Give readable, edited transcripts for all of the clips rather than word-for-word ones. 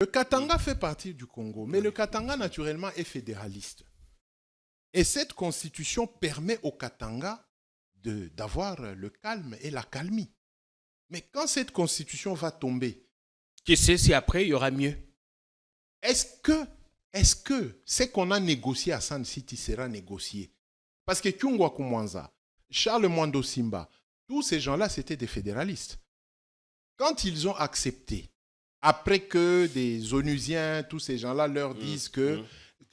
Le Katanga fait partie du Congo, mais le Katanga, naturellement, est fédéraliste. Et cette constitution permet au Katanga d'avoir le calme et la calmie. Mais quand cette constitution va tomber, qui sait si après il y aura mieux? Est-ce que ce qu'on a négocié à Sun City sera négocié? Parce que Kyungwa Kumwanza, Charles Mwando Simba, tous ces gens-là, c'était des fédéralistes. Quand ils ont accepté, après que des Onusiens, tous ces gens-là leur disent que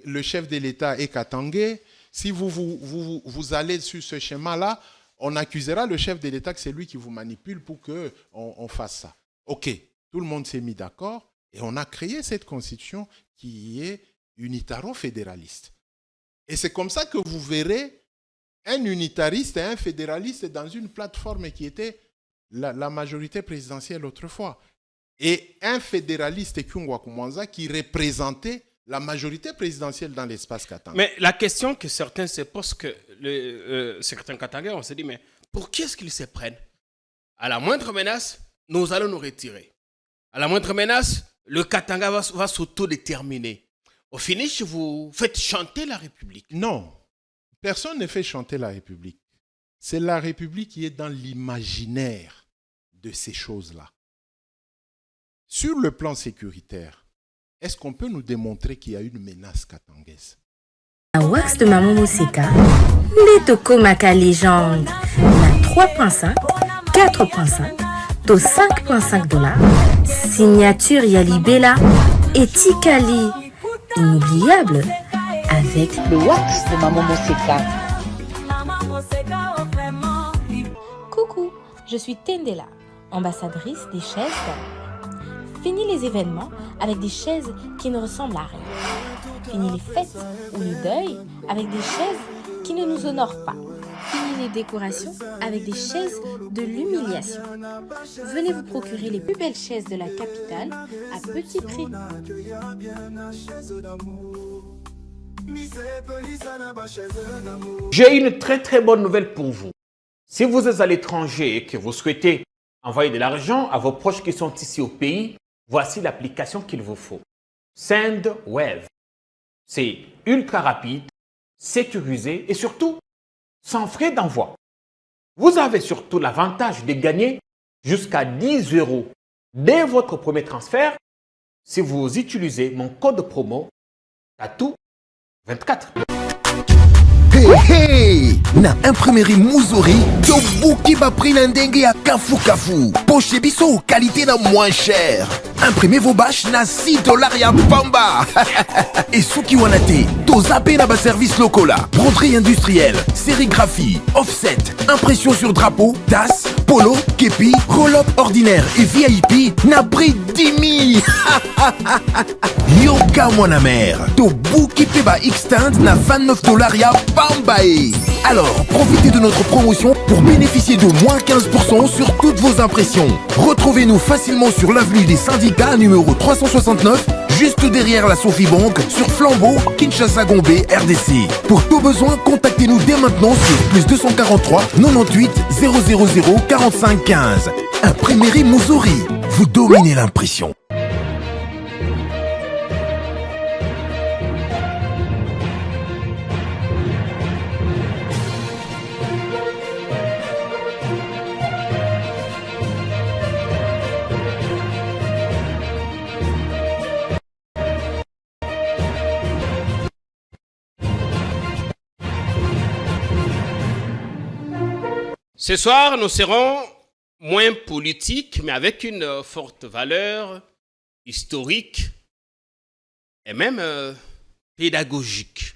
le chef de l'État est Katangais, si vous allez sur ce schéma-là, on accusera le chef de l'État que c'est lui qui vous manipule pour qu'on fasse ça. OK, tout le monde s'est mis d'accord et on a créé cette constitution qui est unitaro-fédéraliste. Et c'est comme ça que vous verrez un unitariste et un fédéraliste dans une plateforme qui était la majorité présidentielle autrefois. Et un fédéraliste, Kyungwa Kumwanza, qui représentait la majorité présidentielle dans l'espace Katanga. Mais la question que certains se posent, que certains Katangais, on se dit, mais pour qui est-ce qu'ils se prennent? À la moindre menace, nous allons nous retirer. À la moindre menace, le Katanga va s'autodéterminer. Au finish, vous faites chanter la République. Non, personne ne fait chanter la République. C'est la République qui est dans l'imaginaire de ces choses-là. Sur le plan sécuritaire, est-ce qu'on peut nous démontrer qu'il y a une menace katangaise? La wax de Maman Mousseka, Netoko Maka légende, la 3.5, 4.5, to 5.5 $, signature Yalibela et Tikali, inoubliable, avec le wax de Maman Mousseka. Coucou, je suis Tendela, ambassadrice des chaises d'or. Fini les événements avec des chaises qui ne ressemblent à rien. Fini les fêtes ou le deuil avec des chaises qui ne nous honorent pas. Fini les décorations avec des chaises de l'humiliation. Venez vous procurer les plus belles chaises de la capitale à petit prix. J'ai une très très bonne nouvelle pour vous. Si vous êtes à l'étranger et que vous souhaitez envoyer de l'argent à vos proches qui sont ici au pays, voici l'application qu'il vous faut. SendWave. C'est ultra rapide, sécurisé et surtout sans frais d'envoi. Vous avez surtout l'avantage de gagner jusqu'à 10 € dès votre premier transfert si vous utilisez mon code promo TATOU24. Hey hey! Na imprimerie Muzuri, Tobuki va pris l'indenge à Kafu Kafu. Poche biso, qualité na moins cher. Imprimez vos bâches na 6 $ ya pamba. Et Suki Wanate, Tozape na ba service locola. Broderie industrielle, sérigraphie, offset, impression sur drapeau, tasse, polo, képi, roll-up ordinaire et VIP na prix 10 000. Yoka mwana mère, Tobuki peba extend na 29 $ ya Pambae. Alors, profitez de notre promotion pour bénéficier de moins 15% sur toutes vos impressions. Retrouvez-nous facilement sur l'avenue des Syndicats numéro 369, juste derrière la Sophie Bank, sur Flambeau, Kinshasa Gombe, RDC. Pour tout besoin, contactez-nous dès maintenant sur plus 243 98 000 45 15. Imprimerie Muzuri, vous dominez l'impression. Ce soir, nous serons moins politiques, mais avec une forte valeur historique et même pédagogique.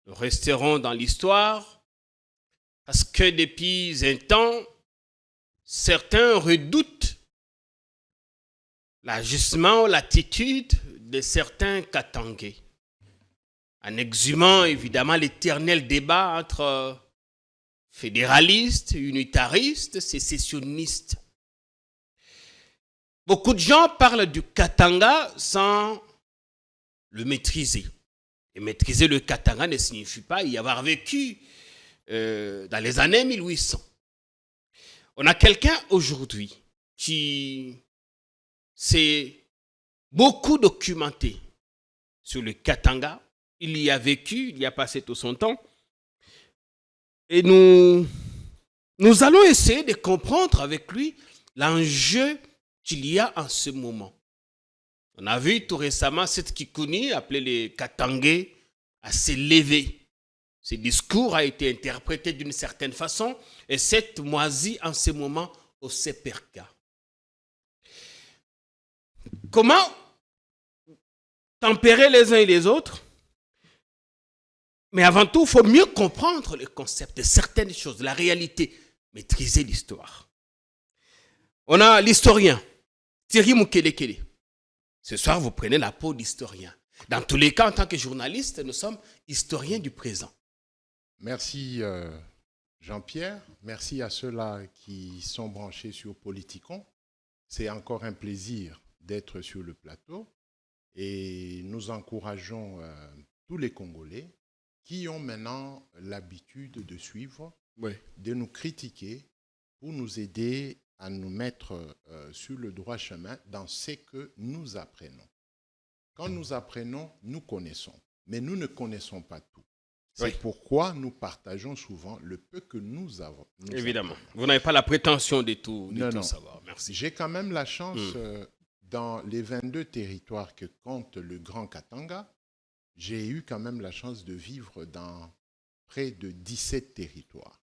Nous resterons dans l'histoire parce que depuis un temps, certains redoutent l'agissement, l'attitude de certains Katangais, en exhumant évidemment l'éternel débat entre fédéralistes, unitaristes, sécessionnistes. Beaucoup de gens parlent du Katanga sans le maîtriser. Et maîtriser le Katanga ne signifie pas y avoir vécu dans les années 1800. On a quelqu'un aujourd'hui qui s'est beaucoup documenté sur le Katanga. Il y a vécu, il y a passé tout son temps. Et nous allons essayer de comprendre avec lui l'enjeu qu'il y a en ce moment. On a vu tout récemment cette Kikuni, appelée les Katangais, à s'élever. Ce discours a été interprété d'une certaine façon et cette moisie en ce moment au CPRK. Comment tempérer les uns et les autres? Mais avant tout, il faut mieux comprendre le concept de certaines choses, la réalité, maîtriser l'histoire. On a l'historien, Thierry Mukelekele. Ce soir, vous prenez la peau d'historien. Dans tous les cas, en tant que journaliste, nous sommes historiens du présent. Merci Jean-Pierre. Merci à ceux-là qui sont branchés sur Politicon. C'est encore un plaisir d'être sur le plateau. Et nous encourageons tous les Congolais qui ont maintenant l'habitude de suivre, de nous critiquer pour nous aider à nous mettre sur le droit chemin dans ce que nous apprenons. Quand nous apprenons, nous connaissons, mais nous ne connaissons pas tout. C'est pourquoi nous partageons souvent le peu que nous avons. Évidemment. Vous n'avez pas la prétention de tout savoir. Merci. J'ai quand même la chance, dans les 22 territoires que compte le Grand Katanga, j'ai eu quand même la chance de vivre dans près de 17 territoires.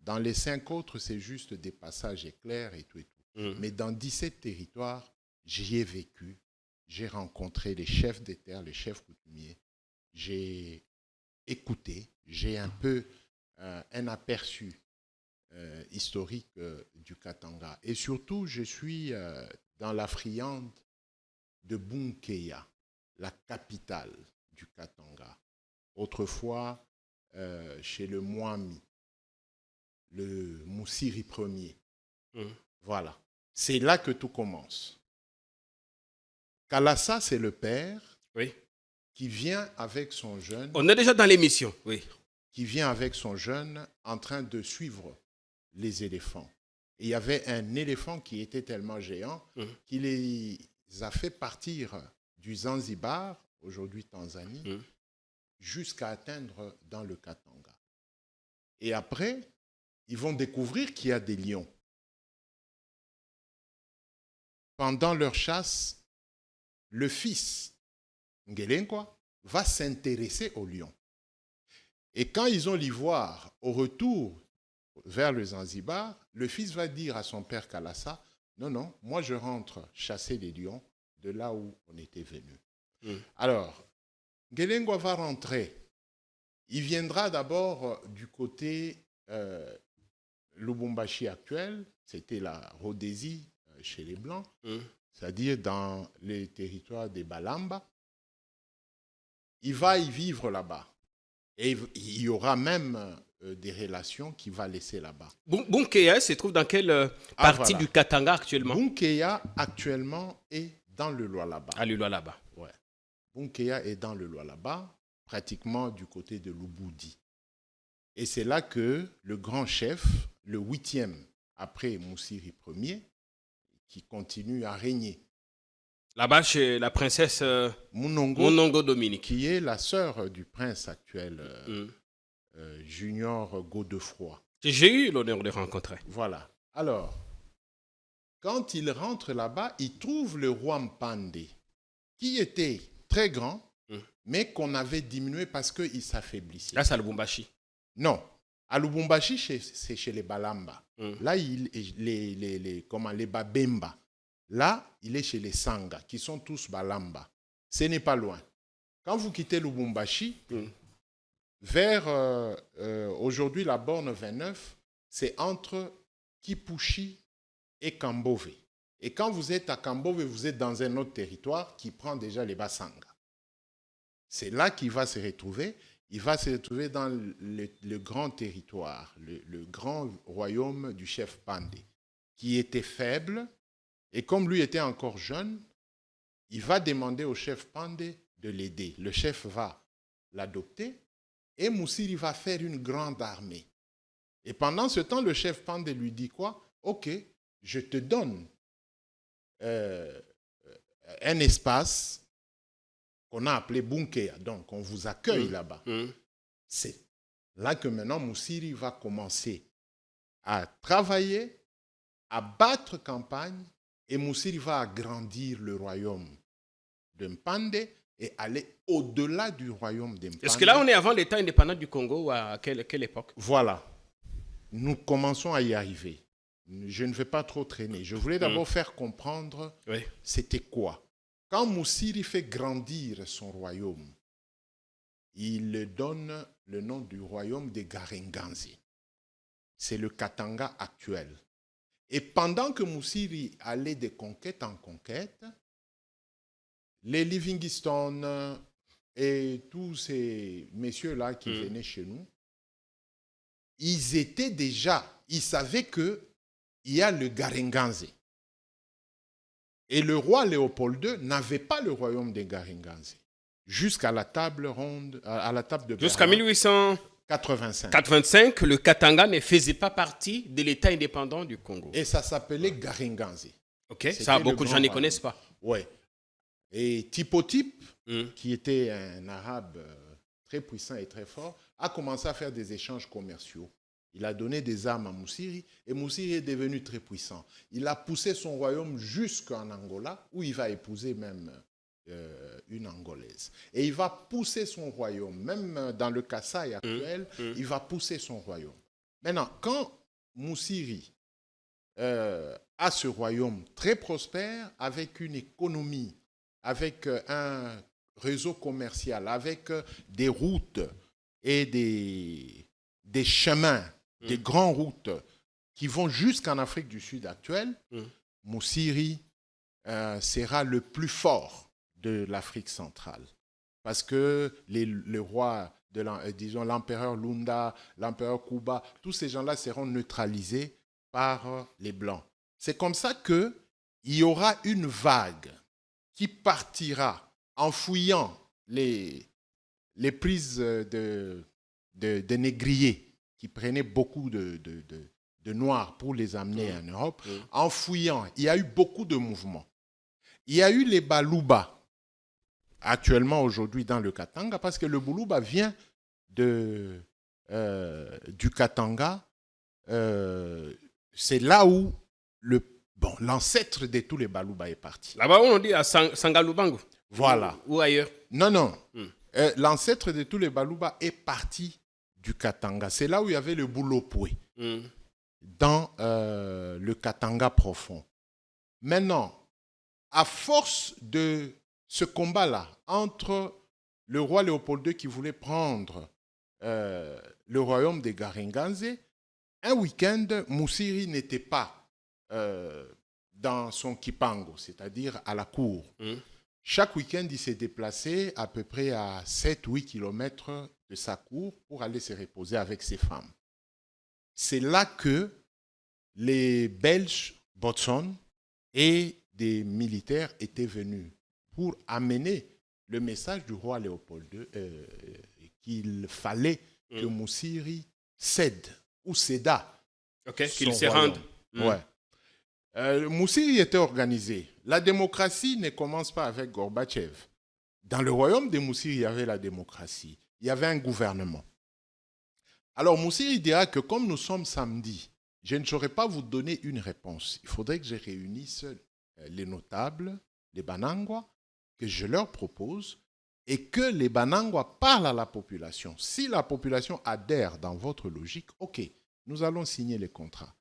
Dans les 5 autres, c'est juste des passages éclairs et tout et tout. Mais dans 17 territoires, j'y ai vécu. J'ai rencontré les chefs des terres, les chefs coutumiers. J'ai écouté, j'ai un peu un aperçu historique du Katanga. Et surtout, je suis dans la friande de Bunkeya, la capitale du Katanga. Autrefois, chez le Mwami, le Moussiri Ier. Voilà. C'est là que tout commence. Kalassa, c'est le père qui vient avec son jeune. On est déjà dans l'émission, Qui vient avec son jeune en train de suivre les éléphants. Et il y avait un éléphant qui était tellement géant qu'il les a fait partir du Zanzibar, aujourd'hui Tanzanie, jusqu'à atteindre dans le Katanga. Et après, ils vont découvrir qu'il y a des lions. Pendant leur chasse, le fils, Ngelenkwa, va s'intéresser aux lions. Et quand ils ont l'ivoire au retour vers le Zanzibar, le fils va dire à son père Kalassa, non, moi je rentre chasser les lions de là où on était venu. Alors, Ngelenkwa va rentrer. Il viendra d'abord du côté Lubumbashi actuel, c'était la Rhodésie chez les Blancs, c'est-à-dire dans les territoires des Balamba. Il va y vivre là-bas. Et il y aura même des relations qu'il va laisser là-bas. Bunkeya se trouve dans quelle partie du Katanga actuellement? Bunkeya actuellement est dans le Lualaba. À le Lualaba. Ouais. Bunkeya est dans le Lualaba, pratiquement du côté de Lubudi. Et c'est là que le grand chef, le 8e après Moussiri Ier, qui continue à régner. Là-bas, chez la princesse Munongo Dominique. Qui est la sœur du prince actuel, Junior Godefroy. J'ai eu l'honneur de rencontrer. Voilà. Alors, quand il rentre là-bas, il trouve le roi Mpande, qui était très grand, mais qu'on avait diminué parce qu'il s'affaiblissait. Là, c'est à Lubumbashi. Non. À Lubumbashi, c'est chez les Balamba. Là, les Babemba. Là, il est chez les Sanga, qui sont tous Balamba. Ce n'est pas loin. Quand vous quittez Lubumbashi, vers aujourd'hui la borne 29, c'est entre Kipushi et Kambove. Et quand vous êtes à Kambove, vous êtes dans un autre territoire qui prend déjà les Basanga. C'est là qu'il va se retrouver. Il va se retrouver dans le grand territoire, le grand royaume du chef Pandé, qui était faible. Et comme lui était encore jeune, il va demander au chef Pandé de l'aider. Le chef va l'adopter et Moussiri va faire une grande armée. Et pendant ce temps, le chef Pandé lui dit quoi? Ok, je te donne un espace qu'on a appelé Bunkea. Donc, on vous accueille là-bas. C'est là que maintenant Moussiri va commencer à travailler, à battre campagne, et Moussiri va agrandir le royaume de Mpande et aller au-delà du royaume de Mpande. Est-ce que là, on est avant l'État indépendant du Congo ou à quelle époque? Voilà. Nous commençons à y arriver. Je ne vais pas trop traîner. Je voulais d'abord faire comprendre c'était quoi. Quand Moussiri fait grandir son royaume, il donne le nom du royaume des Garenganze. C'est le Katanga actuel. Et pendant que Moussiri allait de conquête en conquête, les Livingstone et tous ces messieurs-là qui venaient chez nous, ils savaient qu'il y a le Garenganze. Et le roi Léopold II n'avait pas le royaume des Garenganze. Jusqu'à la table ronde, à la table de Berlin. Jusqu'à 1885, le Katanga ne faisait pas partie de l'État indépendant du Congo. Et ça s'appelait Garenganze. Ok, ça, beaucoup de gens n'y connaissent pas. Oui. Et Tipotip, qui était un arabe très puissant et très fort, a commencé à faire des échanges commerciaux. Il a donné des armes à Moussiri et Moussiri est devenu très puissant. Il a poussé son royaume jusqu'en Angola, où il va épouser même une Angolaise. Et il va pousser son royaume, même dans le Kasaï actuel, il va pousser son royaume. Maintenant, quand Moussiri a ce royaume très prospère, avec une économie, avec un réseau commercial, avec des routes et des chemins, des grandes routes qui vont jusqu'en Afrique du Sud actuelle, Moussiri sera le plus fort de l'Afrique centrale. Parce que le roi, disons l'empereur Lunda, l'empereur Kuba, tous ces gens-là seront neutralisés par les Blancs. C'est comme ça qu'il y aura une vague qui partira en fouillant les prises de négriers qui prenaient beaucoup de Noirs pour les amener en Europe. En fouillant, il y a eu beaucoup de mouvements. Il y a eu les Baluba, actuellement aujourd'hui dans le Katanga, parce que le Baluba vient du Katanga. C'est là où l'ancêtre de tous les Baluba est parti. Là-bas, on dit à Sangalubango. Voilà. Ou ailleurs. Non. L'ancêtre de tous les Baluba est parti du Katanga. C'est là où il y avait le Boulopoué, dans le Katanga profond. Maintenant, à force de ce combat-là entre le roi Léopold II qui voulait prendre le royaume des Garenganze, un week-end, Moussiri n'était pas dans son Kipango, c'est-à-dire à la cour. Chaque week-end, il s'est déplacé à peu près à 7-8 kilomètres de sa cour pour aller se reposer avec ses femmes. C'est là que les Belges, Botson et des militaires étaient venus pour amener le message du roi Léopold II qu'il fallait que Moussiri cède ou céda. Ok, qu'il se rende. Ouais. Moussiri était organisé. La démocratie ne commence pas avec Gorbatchev. Dans le royaume de Moussiri, il y avait la démocratie. Il y avait un gouvernement. Alors Moussiri dira que comme nous sommes samedi, je ne saurais pas vous donner une réponse. Il faudrait que je réunisse les notables, les Banangwa, que je leur propose et que les Banangwa parlent à la population. Si la population adhère dans votre logique, ok, nous allons signer les contrats.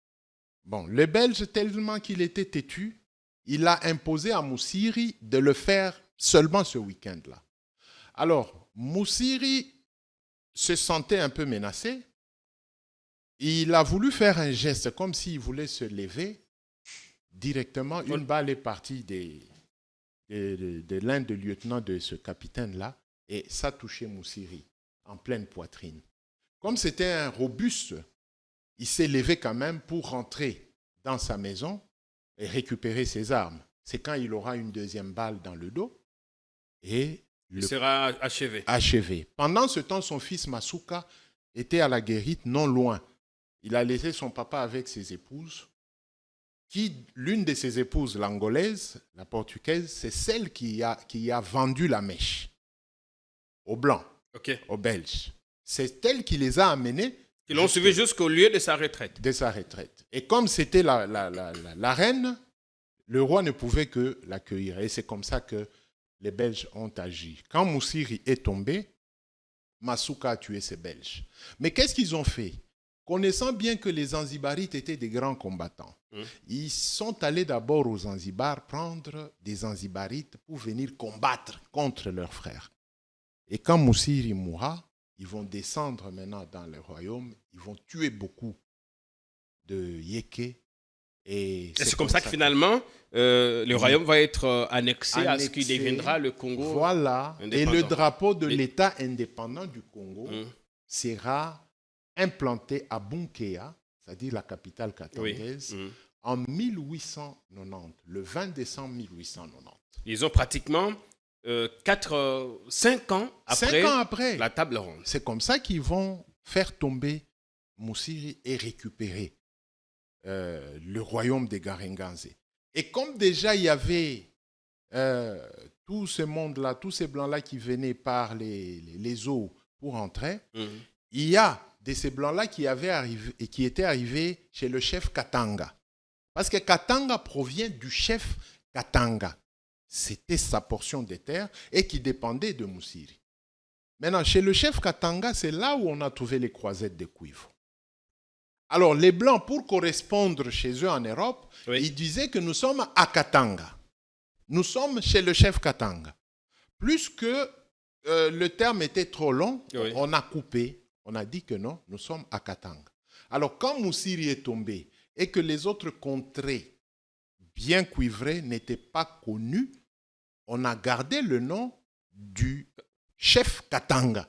Bon, le Belge, tellement qu'il était têtu, il a imposé à Moussiri de le faire seulement ce week-end-là. Alors, Moussiri se sentait un peu menacé. Il a voulu faire un geste comme s'il voulait se lever. Directement, une balle est partie de l'un des lieutenants de ce capitaine-là et ça touchait Moussiri en pleine poitrine. Comme c'était un robuste, il s'est levé quand même pour rentrer dans sa maison et récupérer ses armes. C'est quand il aura une deuxième balle dans le dos et il sera achevé. Pendant ce temps, son fils Masuka était à la guérite non loin. Il a laissé son papa avec ses épouses l'une de ses épouses, l'angolaise, la portugaise, c'est celle qui a vendu la mèche aux Blancs, aux Belges. C'est elle qui les a amenés. Qui l'ont suivi jusqu'au lieu de sa retraite. De sa retraite. Et comme c'était la reine, le roi ne pouvait que l'accueillir. Et c'est comme ça que les Belges ont agi. Quand Moussiri est tombé, Masuka a tué ces Belges. Mais qu'est-ce qu'ils ont fait? Connaissant bien que les Zanzibarites étaient des grands combattants, ils sont allés d'abord aux Zanzibar prendre des Zanzibarites pour venir combattre contre leurs frères. Et quand Moussiri mourra, ils vont descendre maintenant dans le royaume, ils vont tuer beaucoup de Yéké. Et c'est comme ça que finalement, le royaume va être annexé à ce qui deviendra le Congo. Voilà. Et le drapeau de l'État indépendant du Congo sera implanté à Bunkea, c'est-à-dire la capitale katangaise, en 1890, le 20 décembre 1890. Ils ont pratiquement 5 ans après la table ronde. C'est comme ça qu'ils vont faire tomber Moussiri et récupérer le royaume des Garenganze. Et comme déjà il y avait tout ce monde-là, tous ces blancs-là qui venaient par les eaux pour entrer, il y a de ces blancs-là qui étaient arrivés chez le chef Katanga. Parce que Katanga provient du chef Katanga. C'était sa portion de terre et qui dépendait de Moussiri. Maintenant, chez le chef Katanga, c'est là où on a trouvé les croisettes de cuivre. Alors, les Blancs, pour correspondre chez eux en Europe, ils disaient que nous sommes à Katanga. Nous sommes chez le chef Katanga. Plus que le terme était trop long, on a coupé. On a dit que non, nous sommes à Katanga. Alors, quand Moussiri est tombé et que les autres contrées bien cuivrées n'étaient pas connues, on a gardé le nom du chef Katanga.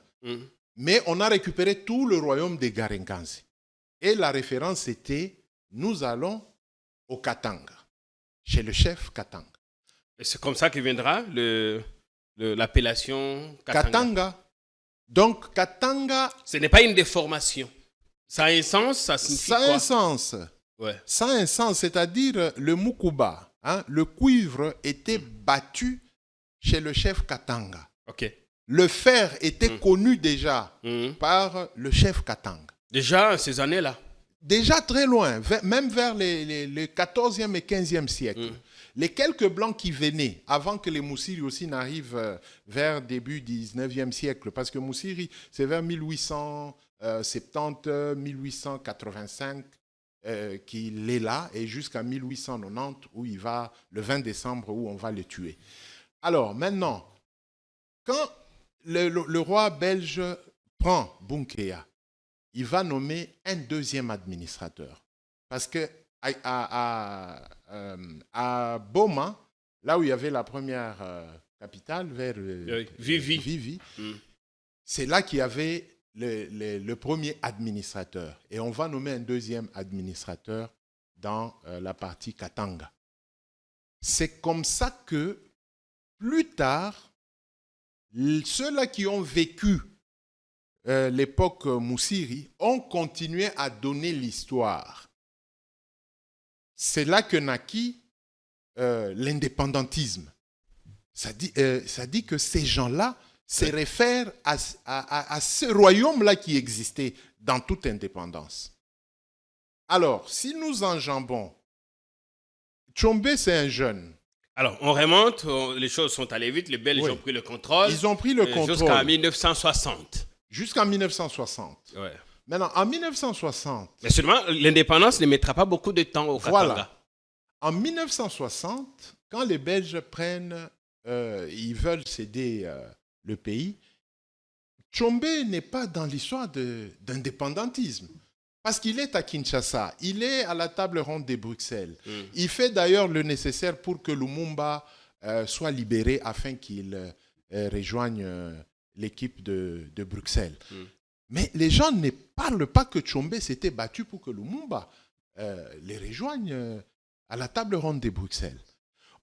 Mais on a récupéré tout le royaume des Garenganze. Et la référence était, nous allons au Katanga, chez le chef Katanga. Et c'est comme ça que viendra l'appellation Katanga. Katanga. Donc, Katanga... Ce n'est pas une déformation. Ça a un sens, ça signifie quoi? Ça a un sens. Ça a un sens, c'est-à-dire le Mukuba, le cuivre était battu chez le chef Katanga. Le fer était connu déjà par le chef Katanga. Déjà ces années-là? Déjà très loin, même vers le 14e et 15e siècle. Les quelques blancs qui venaient, avant que les Moussiri aussi n'arrivent vers début 19e siècle, parce que Moussiri, c'est vers 1870, 1885 qu'il est là, et jusqu'à 1890, où il va, le 20 décembre, où on va le tuer. Alors, maintenant, quand le roi belge prend Bunkea, il va nommer un deuxième administrateur. Parce que à Boma, là où il y avait la première capitale, vers Vivi, c'est là qu'il y avait le premier administrateur. Et on va nommer un deuxième administrateur dans la partie Katanga. C'est comme ça que, plus tard, ceux-là qui ont vécu l'époque Moussiri ont continué à donner l'histoire. C'est là que naquit l'indépendantisme. Ça dit que ces gens-là se réfèrent à ce royaume-là qui existait dans toute indépendance. Alors, si nous enjambons, Tchombe, c'est un jeune. Alors, on remonte, les choses sont allées vite, les Belges ont pris le contrôle. Ils ont pris le contrôle. Jusqu'à 1960. Jusqu'en 1960. Maintenant, en 1960... Mais seulement, l'indépendance ne mettra pas beaucoup de temps au Katanga. Voilà. En 1960, quand les Belges prennent, ils veulent céder le pays, Tchombe n'est pas dans l'histoire d'indépendantisme. Parce qu'il est à Kinshasa, il est à la table ronde de Bruxelles. Il fait d'ailleurs le nécessaire pour que Lumumba soit libéré afin qu'il rejoigne l'équipe de Bruxelles. Mais les gens ne parlent pas que Tchombe s'était battu pour que Lumumba les rejoigne à la table ronde de Bruxelles.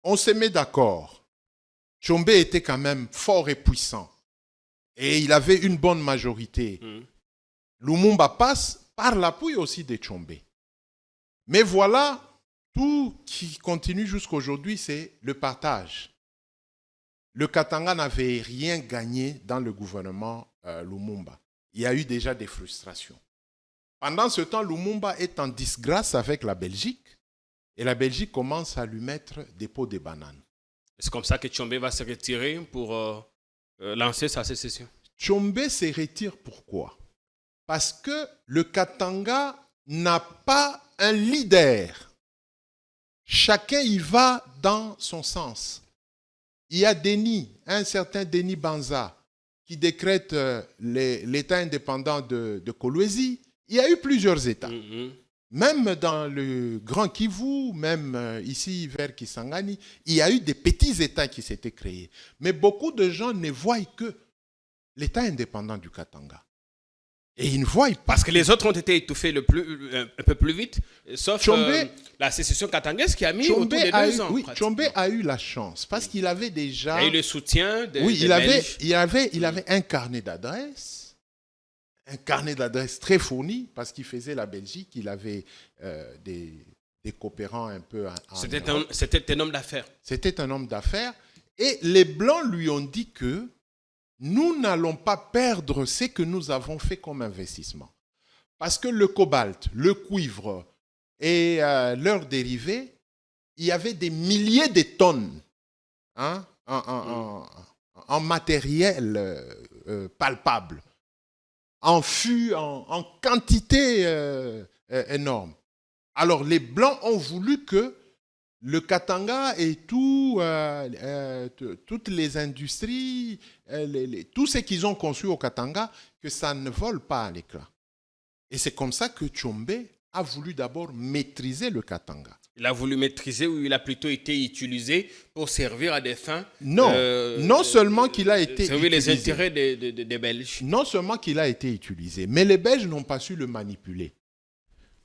On se met d'accord. Tchombe était quand même fort et puissant. Et il avait une bonne majorité. Lumumba passe par l'appui aussi de Tchombe. Mais voilà tout qui continue jusqu'à aujourd'hui, c'est le partage. Le Katanga n'avait rien gagné dans le gouvernement Lumumba. Il y a eu déjà des frustrations. Pendant ce temps, Lumumba est en disgrâce avec la Belgique et la Belgique commence à lui mettre des pots de bananes. C'est comme ça que Tshombe va se retirer pour lancer sa sécession. Tshombe se retire pourquoi? Parce que le Katanga n'a pas un leader. Chacun y va dans son sens. Il y a un certain Denis Banza, qui décrète l'État indépendant de Kolwezi. Il y a eu plusieurs États. Même dans le Grand Kivu, même ici vers Kisangani, il y a eu des petits États qui s'étaient créés. Mais beaucoup de gens ne voient que l'État indépendant du Katanga. Et ils ne voient pas. Parce que les autres ont été étouffés un peu plus vite, sauf la sécession katangaise qui a mis autour de 2 ans. Oui, Tshombe a eu la chance parce qu'il avait déjà... Il a eu le soutien des Belges. Il avait Mm. un carnet d'adresses. Un carnet d'adresses très fourni parce qu'il faisait la Belgique. Il avait des coopérants un peu... C'était un homme d'affaires. C'était un homme d'affaires. Et les Blancs lui ont dit que nous n'allons pas perdre ce que nous avons fait comme investissement. Parce que le cobalt, le cuivre et leurs dérivés, il y avait des milliers de tonnes en matériel palpable, en fût, en quantité énorme. Alors les Blancs ont voulu que le Katanga et toutes les industries, tout ce qu'ils ont conçu au Katanga, que ça ne vole pas à l'éclat. Et c'est comme ça que Tshombe a voulu d'abord maîtriser le Katanga. Il a voulu maîtriser ou il a plutôt été utilisé pour servir à des fins... Non, non seulement qu'il a été servir utilisé. les intérêts des Belges. Non seulement qu'il a été utilisé, mais les Belges n'ont pas su le manipuler.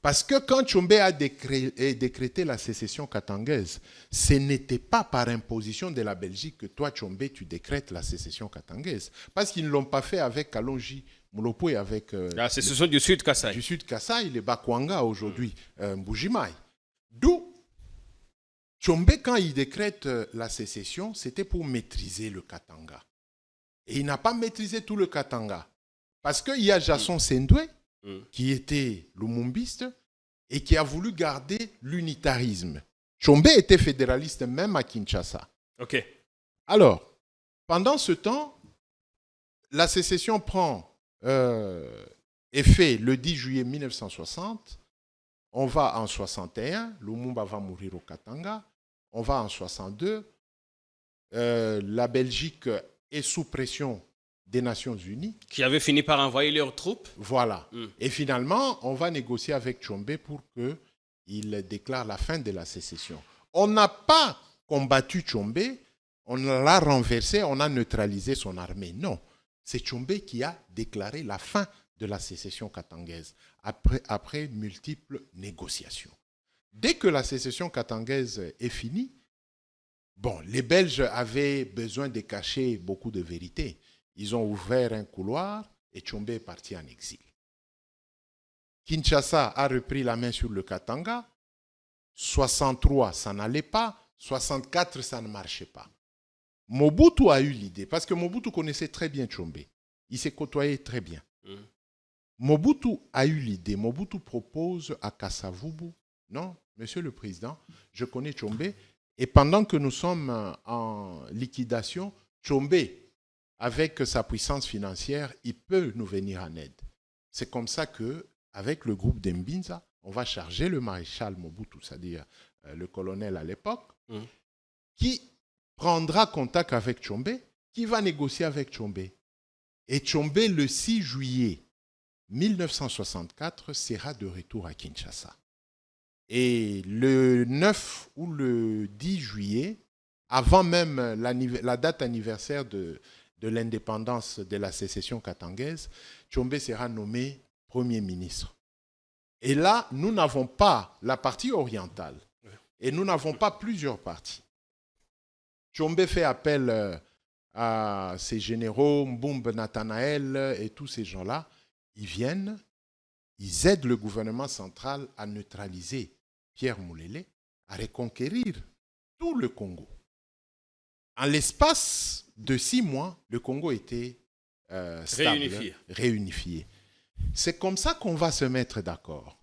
Parce que quand Tshombe a décrété la sécession katangaise, ce n'était pas par imposition de la Belgique que toi, Tshombe, tu décrètes la sécession katangaise. Parce qu'ils ne l'ont pas fait avec Kalonji Molopo et avec... la sécession du Sud Kasaï. Du Sud Kasaï, les Bakwanga aujourd'hui, Mbujimai. D'où Tshombe, quand il décrète la sécession, c'était pour maîtriser le Katanga. Et il n'a pas maîtrisé tout le Katanga. Parce qu'il y a Jason Sendwe, qui était lumumbiste et qui a voulu garder l'unitarisme. Tshombe était fédéraliste même à Kinshasa. Ok. Alors, pendant ce temps, la sécession prend effet le 10 juillet 1960. On va en 61, Lumumba va mourir au Katanga. On va en 62. La Belgique est sous pression des Nations Unies. Qui avaient fini par envoyer leurs troupes. Voilà. Et finalement, on va négocier avec Tshombe pour qu'il déclare la fin de la sécession. On n'a pas combattu Tshombe, on l'a renversé, on a neutralisé son armée. Non, c'est Tshombe qui a déclaré la fin de la sécession katangaise après multiples négociations. Dès que la sécession katangaise est finie, les Belges avaient besoin de cacher beaucoup de vérités. Ils ont ouvert un couloir et Tshombe est parti en exil. Kinshasa a repris la main sur le Katanga. 63, ça n'allait pas. 64, ça ne marchait pas. Mobutu a eu l'idée, parce que Mobutu connaissait très bien Tshombe. Il s'est côtoyé très bien. Mobutu a eu l'idée. Mobutu propose à Kasavubu, non, monsieur le président, je connais Tshombe, et pendant que nous sommes en liquidation, Tshombe, avec sa puissance financière, il peut nous venir en aide. C'est comme ça qu'avec le groupe d'Mbinza, on va charger le maréchal Mobutu, c'est-à-dire le colonel à l'époque, qui prendra contact avec Tshombe, qui va négocier avec Tshombe. Et Tshombe, le 6 juillet 1964, sera de retour à Kinshasa. Et le 9 ou le 10 juillet, avant même la date anniversaire de l'indépendance de la sécession katangaise, Tshombe sera nommé Premier ministre. Et là, nous n'avons pas la partie orientale. Et nous n'avons pas plusieurs parties. Tshombe fait appel à ses généraux, Mbumbe Nathanaël et tous ces gens-là. Ils viennent, ils aident le gouvernement central à neutraliser Pierre Moulele, à reconquérir tout le Congo. En l'espace de 6 mois, le Congo était stable, réunifié. C'est comme ça qu'on va se mettre d'accord.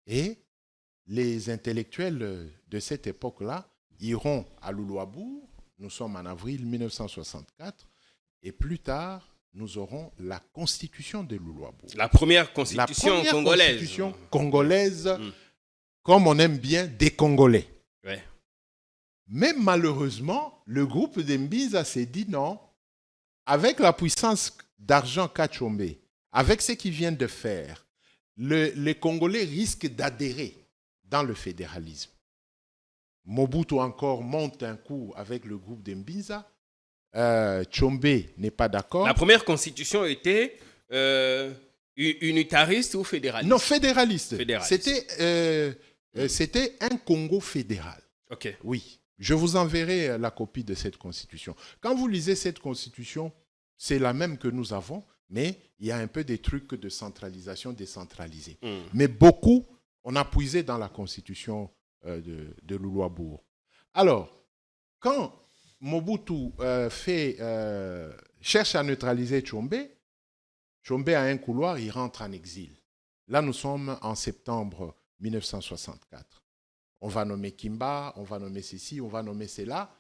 Et les intellectuels de cette époque-là iront à Loulouabourg. Nous sommes en avril 1964. Et plus tard, nous aurons la constitution de Loulouabourg. La première constitution congolaise. Constitution congolaise, comme on aime bien, des Congolais. Ouais. Mais malheureusement, le groupe de Mbinza s'est dit non, avec la puissance d'argent Kachombe, avec ce qu'ils viennent de faire, les Congolais risquent d'adhérer dans le fédéralisme. Mobutu encore monte un coup avec le groupe de Mbinza. Tchombe n'est pas d'accord. La première constitution était unitariste ou fédéraliste? Non, fédéraliste. C'était un Congo fédéral. Ok. Oui. Je vous enverrai la copie de cette constitution. Quand vous lisez cette constitution, c'est la même que nous avons, mais il y a un peu des trucs de centralisation décentralisée. Mais beaucoup, on a puisé dans la constitution de Loulouabourg. Alors, quand Mobutu cherche à neutraliser Tchombe, Tchombe a un couloir, il rentre en exil. Là, nous sommes en septembre 1964. On va nommer Kimba, on va nommer ceci, on va nommer cela.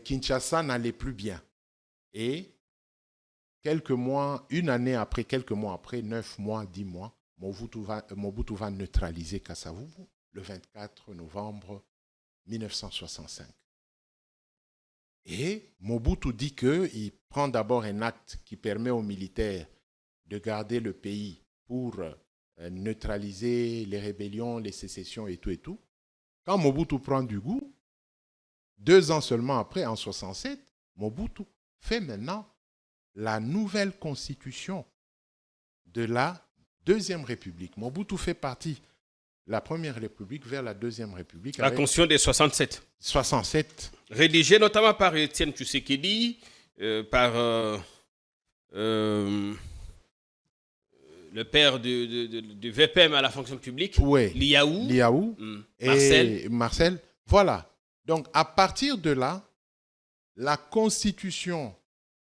Kinshasa n'allait plus bien. Et quelques mois après, 9 mois, 10 mois, Mobutu va neutraliser Kasavubu le 24 novembre 1965. Et Mobutu dit qu'il prend d'abord un acte qui permet aux militaires de garder le pays pour neutraliser les rébellions, les sécessions et tout. Quand Mobutu prend du goût, 2 ans seulement après, en 1967, Mobutu fait maintenant la nouvelle constitution de la Deuxième République. Mobutu fait partie de la Première République vers la Deuxième République. La constitution de 67. 67. Rédigée notamment par Étienne Tshisekedi, par le père du VPM à la fonction publique, oui. Liaou. Et Marcel. Voilà. Donc, à partir de là, la constitution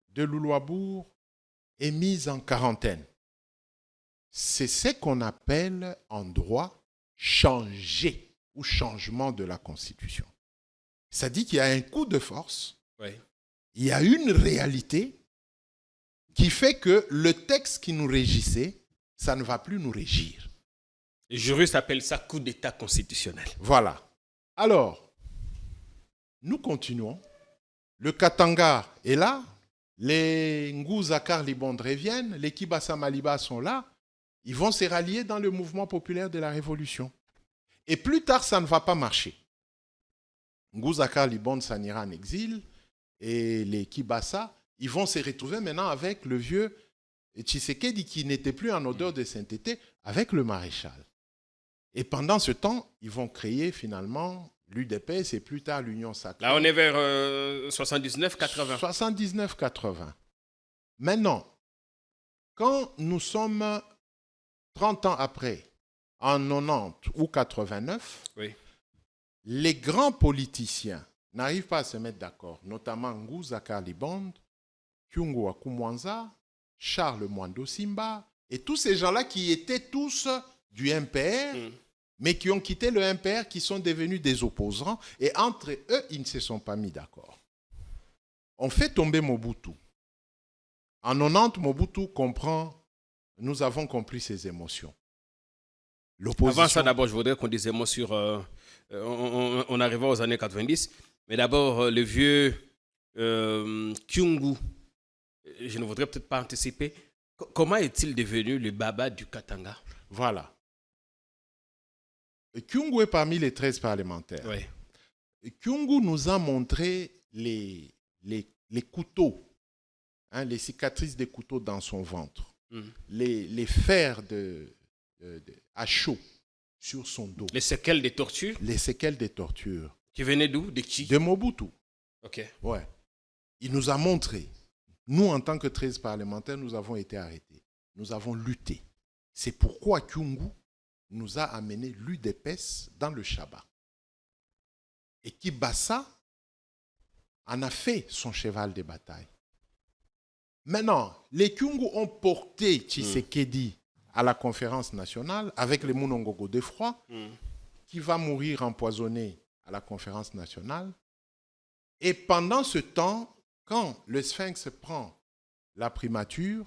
de Loulouabourg est mise en quarantaine. C'est ce qu'on appelle en droit changer ou changement de la constitution. Ça dit qu'il y a un coup de force, il y a une réalité qui fait que le texte qui nous régissait, ça ne va plus nous régir. Les juristes appellent ça coup d'état constitutionnel. Voilà. Alors, nous continuons. Le Katanga est là. Les Nguza Karlibond reviennent. Les Kibasa Maliba sont là. Ils vont se rallier dans le mouvement populaire de la Révolution. Et plus tard, ça ne va pas marcher. Nguza Karlibond s'en ira en exil. Et les Kibasa, ils vont se retrouver maintenant avec le vieux Tshisekedi qui n'était plus en odeur de sainteté, avec le maréchal. Et pendant ce temps, ils vont créer finalement l'UDPS et plus tard l'Union sacrée. Là, on est vers 79-80. 79-80. Maintenant, quand nous sommes 30 ans après, en 90 ou 89, les grands politiciens n'arrivent pas à se mettre d'accord, notamment Nguza Karlibond, Kyungu Akumwanza, Charles Mwando Simba, et tous ces gens-là qui étaient tous du MPR, mais qui ont quitté le MPR, qui sont devenus des opposants, et entre eux, ils ne se sont pas mis d'accord. On fait tomber Mobutu. En 90, Mobutu comprend, nous avons compris ses émotions. Avant ça, d'abord, je voudrais qu'on dise des mots sur... on arrivera aux années 90, mais d'abord, le vieux Kyungu, je ne voudrais peut-être pas anticiper. Comment est-il devenu le baba du Katanga? Voilà. Kyungu est parmi les 13 parlementaires. Kyungu nous a montré les couteaux, les cicatrices des couteaux dans son ventre, les fers à chaud sur son dos. Les séquelles des tortures? Les séquelles des tortures. Qui venaient d'où? De qui? De Mobutu. Ok. Ouais. Il nous a montré. Nous, en tant que 13 parlementaires, nous avons été arrêtés. Nous avons lutté. C'est pourquoi Kyungu nous a amené l'UDPS dans le Chaba. Et Kibasa en a fait son cheval de bataille. Maintenant, les Kyungu ont porté Tshisekedi à la conférence nationale avec les Munongogo d'effroi, qui va mourir empoisonné à la conférence nationale. Et pendant ce temps, quand le Sphinx prend la primature,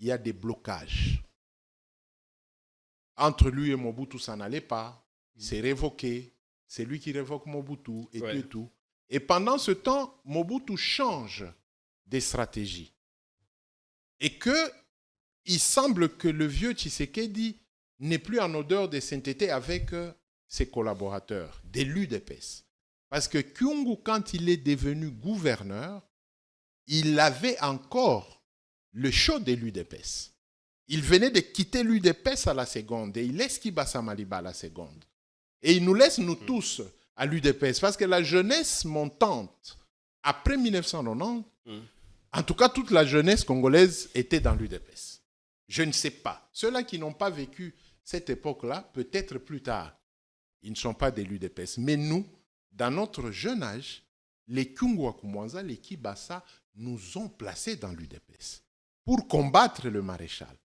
il y a des blocages. Entre lui et Mobutu, ça n'allait pas. C'est révoqué. C'est lui qui révoque Mobutu et tout et tout. Et pendant ce temps, Mobutu change des stratégies. Et il semble que le vieux Tshisekedi n'est plus en odeur de sainteté avec ses collaborateurs, des l'UDPS. Parce que Kyungu, quand il est devenu gouverneur, il avait encore le chaud de l'UDPS. Il venait de quitter l'UDPS à la seconde et il laisse Kibasa Maliba à la seconde. Et il nous laisse, nous tous, à l'UDPS. Parce que la jeunesse montante, après 1990, en tout cas, toute la jeunesse congolaise était dans l'UDPS. Je ne sais pas. Ceux-là qui n'ont pas vécu cette époque-là, peut-être plus tard, ils ne sont pas de l'UDPS. Mais nous, dans notre jeune âge, les Kyungu-Wakumwanza, les Kibasa, nous ont placés dans l'UDPS pour combattre le maréchal.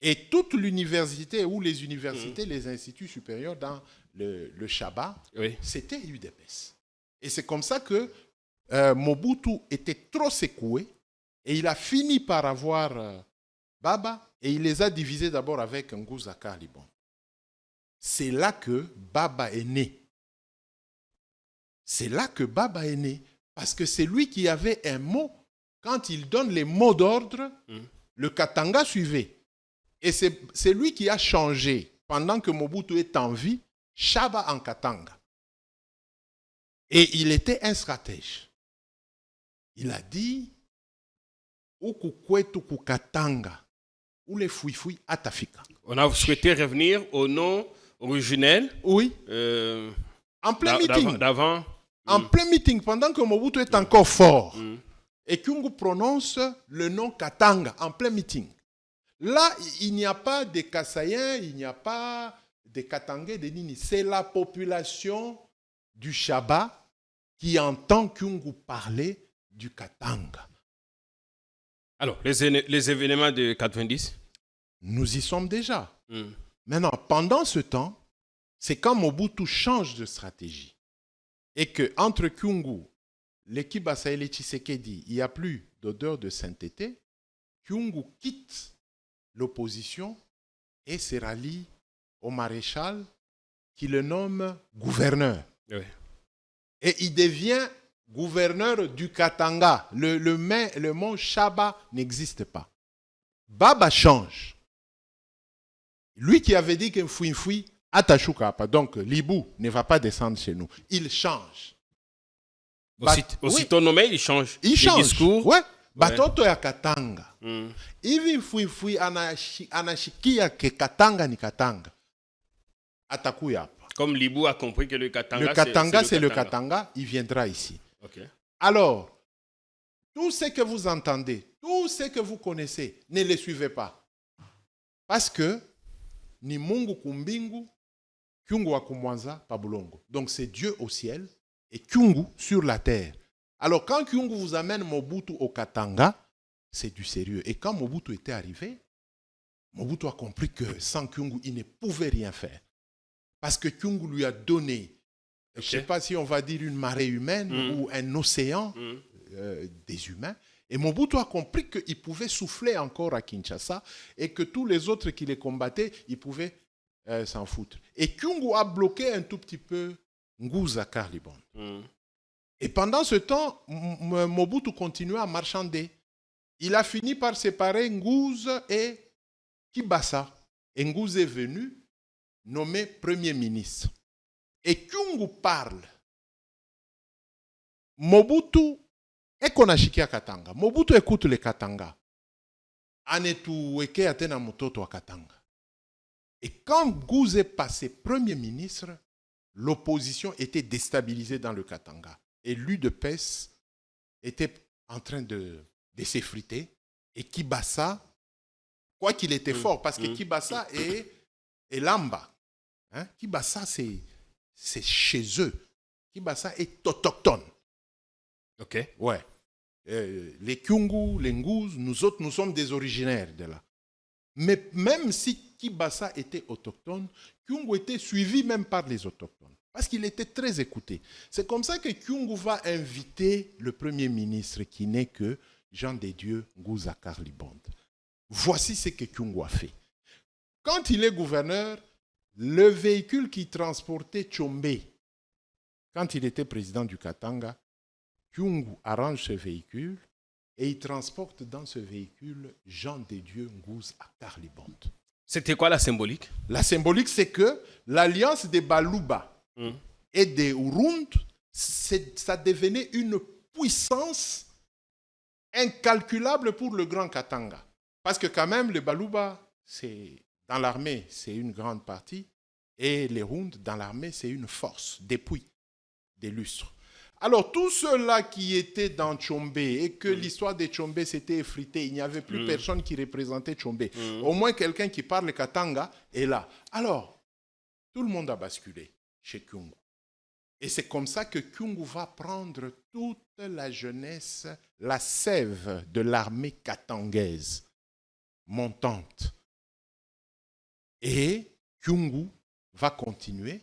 Et toute l'université ou les universités, les instituts supérieurs dans le Chaba, c'était l'UDPS. Et c'est comme ça que Mobutu était trop secoué et il a fini par avoir Baba et il les a divisés d'abord avec Nguza Karlibon. C'est là que Baba est né. C'est là que Baba est né parce que c'est lui qui avait un mot. Quand il donne les mots d'ordre, le Katanga suivait. Et c'est lui qui a changé, pendant que Mobutu est en vie, Chaba en Katanga. Et il était un stratège. Il a dit, Ukukwetu Kukatanga, ou les fouifouis Atafika. On a souhaité revenir au nom originel. Oui. En plein meeting. D'avant. En plein meeting, pendant que Mobutu est encore fort. Et Kyungu prononce le nom Katanga en plein meeting. Là, il n'y a pas de Kassaïens, il n'y a pas de Katangais, de Nini. C'est la population du Chaba qui entend Kyungu parler du Katanga. Alors, les événements de 90 ? Nous y sommes déjà. Maintenant, pendant ce temps, c'est quand Mobutu change de stratégie. Et qu'entre Kyungu, les Kibasa et les Tshisekedi, il n'y a plus d'odeur de sainteté, Kyungu quitte l'opposition et se rallie au maréchal qui le nomme gouverneur. Oui. Et il devient gouverneur du Katanga. Le mot Chaba n'existe pas. Baba change. Lui qui avait dit que Fouinfoui, Atachukapa, donc Libou ne va pas descendre chez nous. Il change. Aussitôt nommé, il change. Il change. Discours. Ouais. Batoto ya Katanga. Hivi Fouinfoui anashikia que Katanga ni Katanga. Atakuya hapa. Comme Libou a compris que le Katanga, c'est le Katanga, il viendra ici. Okay. Alors, tout ce que vous entendez, tout ce que vous connaissez, ne les suivez pas. Parce que ni Mungu kumbingu, Kyungu wakumwanza pabulongo. Donc c'est Dieu au ciel et Kyungu sur la terre. Alors quand Kyungu vous amène Mobutu au Katanga, c'est du sérieux. Et quand Mobutu était arrivé, Mobutu a compris que sans Kyungu, il ne pouvait rien faire. Parce que Kyungu lui a donné, je ne sais pas si on va dire une marée humaine ou un océan des humains. Et Mobutu a compris qu'il pouvait souffler encore à Kinshasa et que tous les autres qui les combattaient, ils pouvaient s'en foutre. Et Kyungu a bloqué un tout petit peu Nguza Karlibon. Et pendant ce temps, Mobutu continuait à marchander. Il a fini par séparer Nguza et Kibasa. Et Nguza est venu nommé Premier ministre. Et Kyungu parle. Mobutu est konashikia Katanga. Mobutu écoute les Katanga. Anetuweke atena mutoto wa Katanga. Et quand Nguza est passé Premier ministre, l'opposition était déstabilisée dans le Katanga. Et l'UDPS était en train de s'effriter. Et Kibasa, quoi qu'il était fort, parce que Kibasa est Lamba. Hein? Kibasa, c'est chez eux. Kibasa est autochtone. Ok. Ouais. Les Kyungu, les Ngouz, nous autres, nous sommes des originaires de là. Mais même si Kibasa était autochtone, Kyungu était suivi même par les autochtones. Parce qu'il était très écouté. C'est comme ça que Kyungu va inviter le premier ministre qui n'est que Jean des Dieux Ngouza Karlibonde. Voici ce que Kyungu a fait. Quand il est gouverneur, le véhicule qui transportait Tchombe, quand il était président du Katanga, Kyungu arrange ce véhicule et il transporte dans ce véhicule Jean des Dieux Ngouza Karlibonde. C'était quoi la symbolique? La symbolique, c'est que l'alliance des Baluba et des Urund, ça devenait une puissance incalculable pour le Grand Katanga. Parce que quand même, les Baluba, dans l'armée, c'est une grande partie, et les Urund, dans l'armée, c'est une force, des puits, des lustres. Alors, tous ceux-là qui étaient dans Tchombe et que l'histoire de Tchombe s'était effritée, il n'y avait plus personne qui représentait Tchombe. Au moins, quelqu'un qui parle Katanga est là. Alors, tout le monde a basculé chez Kyungu. Et c'est comme ça que Kyungu va prendre toute la jeunesse, la sève de l'armée katangaise montante. Et Kyungu va continuer.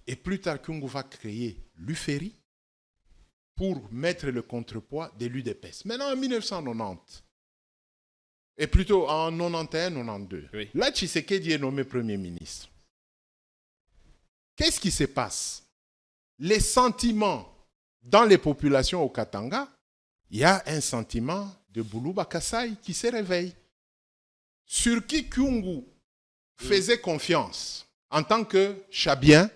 Et plus tard, Kyungu va créer l'UFERI pour mettre le contrepoids de l'UDPS. Maintenant, en 1990, et plutôt en 91-92, oui. Là, Tshisekedi est nommé Premier ministre. Qu'est-ce qui se passe? Les sentiments dans les populations au Katanga, il y a un sentiment de Boulouba Kassai qui se réveille, sur qui Kyungu faisait confiance en tant que Chabien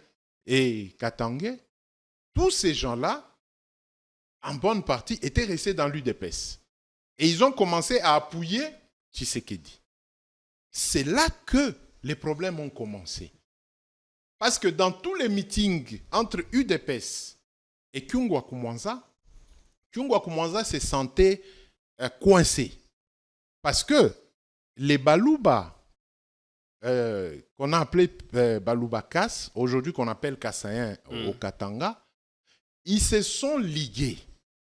et Katangais. Tous ces gens-là, en bonne partie, étaient restés dans l'UDPS. Et ils ont commencé à appuyer Tshisekedi. C'est là que les problèmes ont commencé. Parce que dans tous les meetings entre UDPS et Kyungu Kumwanza se sentait coincé. Parce que les Baluba, qu'on a appelé Baluba Kas, aujourd'hui qu'on appelle Kassaïen au Katanga, ils se sont ligués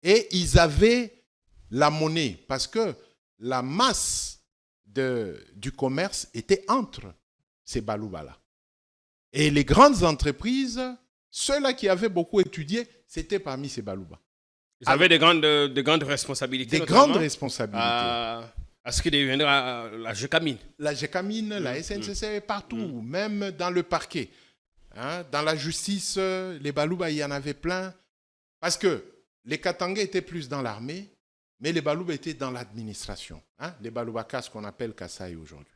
et ils avaient la monnaie parce que la masse du commerce était entre ces Baluba-là. Et les grandes entreprises, ceux-là qui avaient beaucoup étudié, c'était parmi ces Baluba. Ils avaient de grandes responsabilités. Des grandes responsabilités. À ce qui deviendra la GECAMINE. La GECAMINE, la SNCC, partout, même dans le parquet. Hein, dans la justice, les Baluba, il y en avait plein. Parce que les Katangais étaient plus dans l'armée, mais les Baluba étaient dans l'administration. Hein, les Baluba Kas qu'on appelle Kassai aujourd'hui.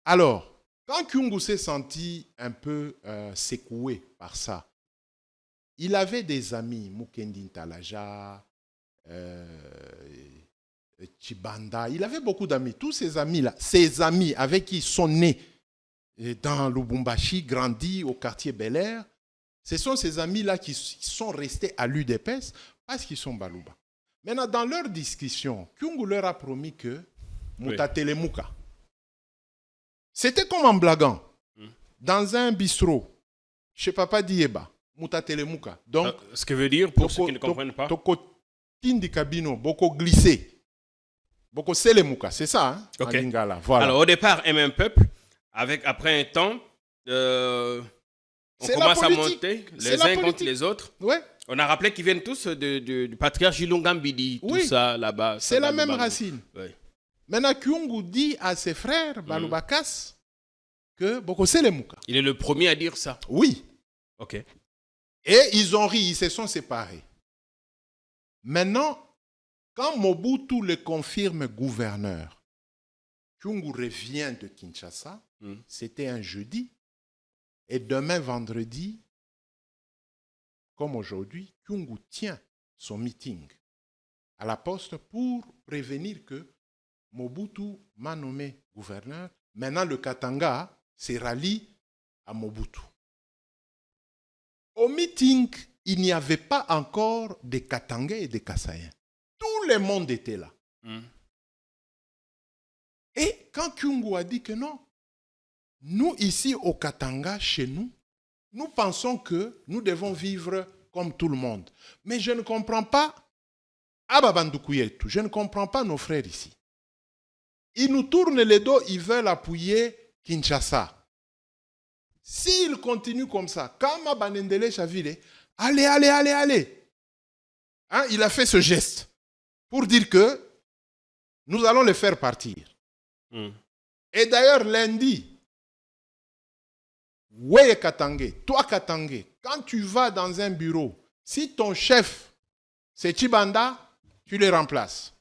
Alors, quand Kyungu s'est senti un peu secoué par ça, il avait des amis, Mukendi Ntalaja, Chibanda, il avait beaucoup d'amis. Tous ces amis-là, ces amis avec qui ils sont nés dans Lubumbashi, grandis au quartier Bel-Air, ce sont ces amis-là qui sont restés à l'UDPS parce qu'ils sont Baluba. Maintenant, dans leur discussion, Kyungu leur a promis que Mutatelemuka. C'était comme en blaguant. Dans un bistrot, chez Papa Dieba, Mutatelemuka. Donc, ce qui veut dire, pour ceux qui ne comprennent pas, Toko Tindi Kabino, Boko glissé. Boko Selemuka, c'est ça, hein, en lingala. Voilà. Alors, au départ, un même peuple, après un temps, on commence à monter les uns contre les autres. Ouais. On a rappelé qu'ils viennent tous du patriarche Gilungambidi, tout ça là-bas. C'est la même racine. Oui. Maintenant, Kyungu dit à ses frères, Baluba Kas, que Boko Selemuka. Il est le premier à dire ça. Oui. Ok. Et ils ont ri, ils se sont séparés. Maintenant, quand Mobutu le confirme gouverneur, Kyungu revient de Kinshasa, c'était un jeudi, et demain vendredi, comme aujourd'hui, Kyungu tient son meeting à la poste pour prévenir que Mobutu m'a nommé gouverneur. Maintenant, le Katanga se rallie à Mobutu. Au meeting, il n'y avait pas encore des Katangais et des Kassaïens. Tout le monde était là. Et quand Kyungu a dit que non, nous ici au Katanga, chez nous, nous pensons que nous devons vivre comme tout le monde. Mais je ne comprends pas, je ne comprends pas nos frères ici. Ils nous tournent les dos, ils veulent appuyer Kinshasa. S'ils continuent comme ça, Kama Banendele Chavile, allez. Hein, il a fait ce geste pour dire que nous allons les faire partir. Et d'ailleurs, lundi, Weye Katangé, toi Katangé, quand tu vas dans un bureau, si ton chef, c'est Chibanda, tu le remplaces.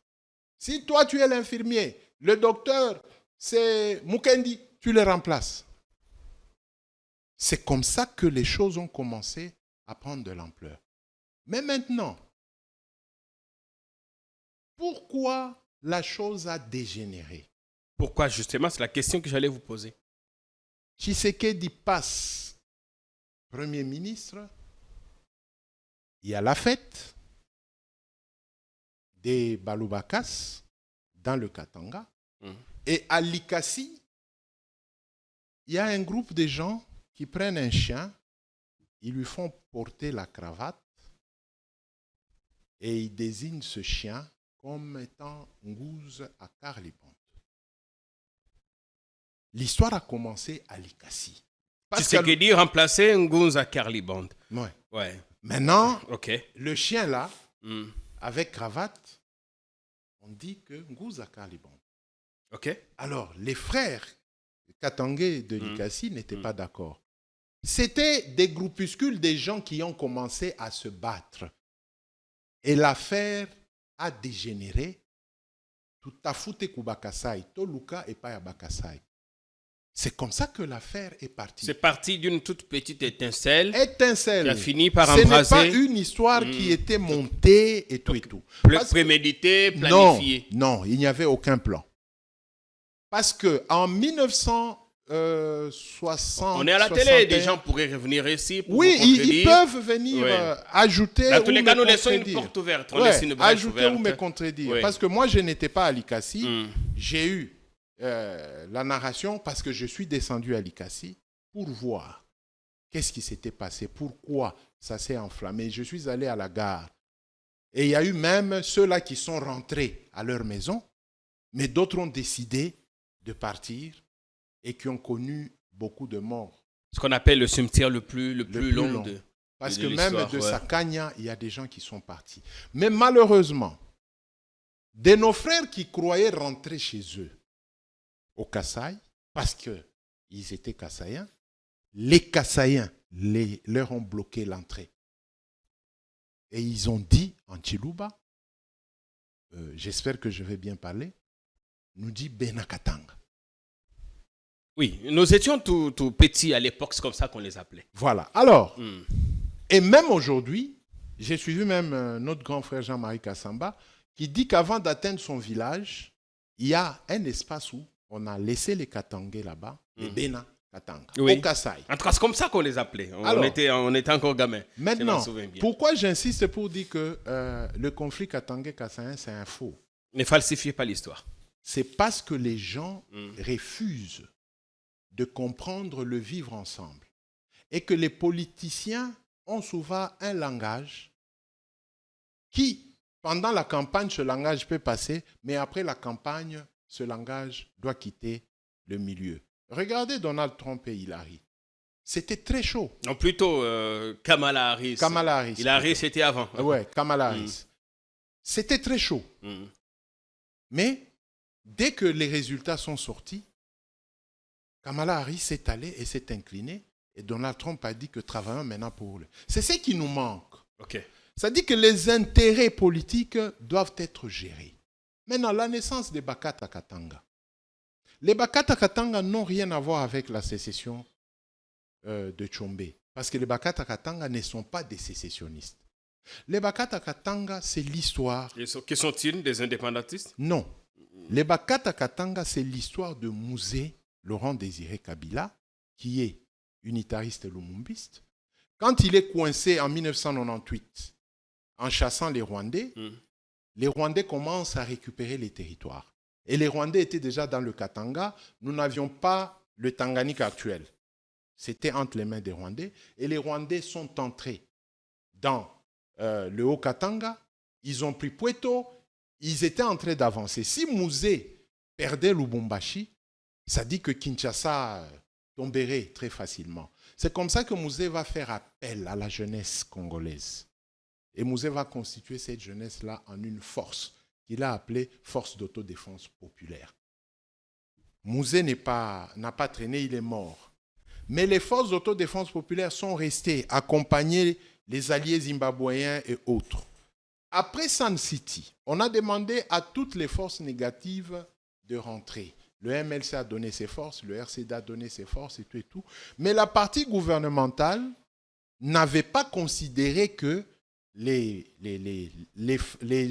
Si toi, tu es l'infirmier, le docteur, c'est Mukendi, tu le remplaces. C'est comme ça que les choses ont commencé à prendre de l'ampleur. Mais maintenant, pourquoi la chose a dégénéré? Pourquoi justement? C'est la question que j'allais vous poser. Tshisekedi passe Premier ministre, il y a la fête des Baloubakas dans le Katanga. Et à Likasi, il y a un groupe de gens qui prennent un chien, ils lui font porter la cravate et ils désignent ce chien comme étant Ngouze à Karliband. L'histoire a commencé à Likasi. Tshisekedi remplacer Ngouze à Karliband. Ouais. Maintenant, okay. Le chien là, avec cravate, on dit que Ngouze à Karliband. Okay. Alors, les frères Katangé de Likasi n'étaient pas d'accord. C'était des groupuscules, des gens qui ont commencé à se battre. Et l'affaire a dégénéré. Tout à fouté Kubakasai, Toluka et Paya Bakasai. C'est comme ça que l'affaire est partie. C'est parti d'une toute petite étincelle. Qui a fini par embraser. embraser. Ce n'est pas une histoire qui était montée et tout et tout. Prémédité, planifiée. Non, il n'y avait aucun plan. Parce qu'en 1960... On est à la télé, des gens pourraient revenir ici pour oui, ils peuvent venir ajouter dans tous les cas, nous laissons une porte ouverte. On laisse une brèche ajouter ouverte. Ou me contredire. Parce que moi, je n'étais pas à Likasi. J'ai eu la narration parce que je suis descendu à Likasi pour voir qu'est-ce qui s'était passé, pourquoi ça s'est enflammé. Je suis allé à la gare. Et il y a eu même ceux-là qui sont rentrés à leur maison, mais d'autres ont décidé de partir et qui ont connu beaucoup de morts. Ce qu'on appelle le cimetière le plus long. Parce que même de Sakanya, il y a des gens qui sont partis. Mais malheureusement, de nos frères qui croyaient rentrer chez eux au Kasaï, parce qu'ils étaient Kassaïens, les Kassaïens leur ont bloqué l'entrée. Et ils ont dit en Chiluba, j'espère que je vais bien parler, nous dit Benakatanga. Oui, nous étions tout petits à l'époque, c'est comme ça qu'on les appelait. Voilà. Alors, et même aujourd'hui, j'ai suivi même notre grand frère Jean-Marie Kassamba qui dit qu'avant d'atteindre son village, il y a un espace où on a laissé les Katangais là-bas, les Bena Katanga, au Kasaï. En tout cas, c'est comme ça qu'on les appelait. On était encore gamins. Maintenant, pourquoi j'insiste pour dire que le conflit Katangais-Kassaïen, c'est un faux? Ne falsifiez pas l'histoire. C'est parce que les gens refusent de comprendre le vivre ensemble. Et que les politiciens ont souvent un langage qui, pendant la campagne, ce langage peut passer, mais après la campagne, ce langage doit quitter le milieu. Regardez Donald Trump et Hillary. C'était très chaud. Non, plutôt Kamala Harris. Kamala Harris. Hillary, c'était avant. Oui, Kamala Harris. C'était très chaud. Mais dès que les résultats sont sortis, Kamala Harris s'est allée et s'est inclinée. Et Donald Trump a dit que travaillons maintenant pour eux. C'est ce qui nous manque. Ça dit que les intérêts politiques doivent être gérés. Maintenant, la naissance des Bakata Katanga. Les Bakata Katanga n'ont rien à voir avec la sécession de Tchombe. Parce que les Bakata Katanga ne sont pas des sécessionnistes. Les Bakata Katanga, c'est l'histoire. Qui sont-ils, des indépendantistes? Non. Les Bakata Katanga, c'est l'histoire de Mouzé Laurent Désiré Kabila, qui est unitariste et lumumbiste. Quand il est coincé en 1998, en chassant les Rwandais, les Rwandais commencent à récupérer les territoires. Et les Rwandais étaient déjà dans le Katanga. Nous n'avions pas le Tanganyika actuel. C'était entre les mains des Rwandais. Et les Rwandais sont entrés dans le Haut-Katanga. Ils ont pris Pweto. Ils étaient en train d'avancer. Si Mouzé perdait Lubumbashi, ça dit que Kinshasa tomberait très facilement. C'est comme ça que Mouzé va faire appel à la jeunesse congolaise. Et Mouzé va constituer cette jeunesse-là en une force qu'il a appelée Force d'autodéfense populaire. Mouzé n'a pas traîné, il est mort. Mais les forces d'autodéfense populaire sont restées, accompagner les alliés zimbabwéens et autres. Après Sun City, on a demandé à toutes les forces négatives de rentrer. Le MLC a donné ses forces, le RCD a donné ses forces et tout et tout. Mais la partie gouvernementale n'avait pas considéré que les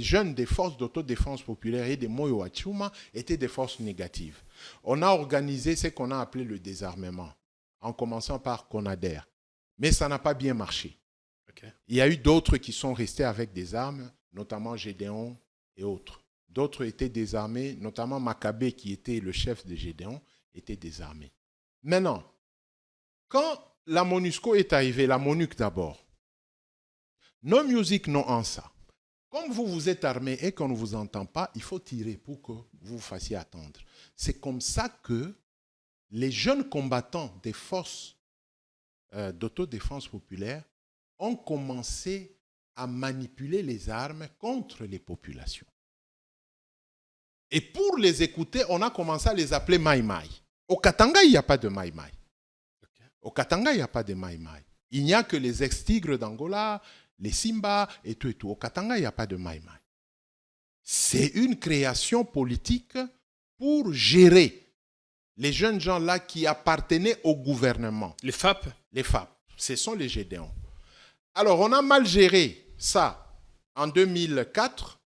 jeunes des forces d'autodéfense populaire et des Moyo Achuma étaient des forces négatives. On a organisé ce qu'on a appelé le désarmement, en commençant par CONADER. Mais ça n'a pas bien marché. Okay. Il y a eu d'autres qui sont restés avec des armes, notamment Gédéon et autres. D'autres étaient désarmés, notamment Makabe, qui était le chef de Gédéon, était désarmé. Maintenant, quand la MONUSCO est arrivée, la MONUC d'abord, No Music, no answer. Comme vous vous êtes armé et qu'on ne vous entend pas, il faut tirer pour que vous vous fassiez attendre. C'est comme ça que les jeunes combattants des forces d'autodéfense populaire ont commencé à manipuler les armes contre les populations. Et pour les écouter, on a commencé à les appeler Mai Mai. Au Katanga, il n'y a pas de Mai Mai. Au Katanga, il n'y a pas de Mai Mai. Il n'y a que les ex-tigres d'Angola, les Simba et tout et tout. Au Katanga, il n'y a pas de Mai Mai. C'est une création politique pour gérer les jeunes gens-là qui appartenaient au gouvernement. Les FAP? Les FAP. Ce sont les Gédéons. Alors, on a mal géré ça en 2004.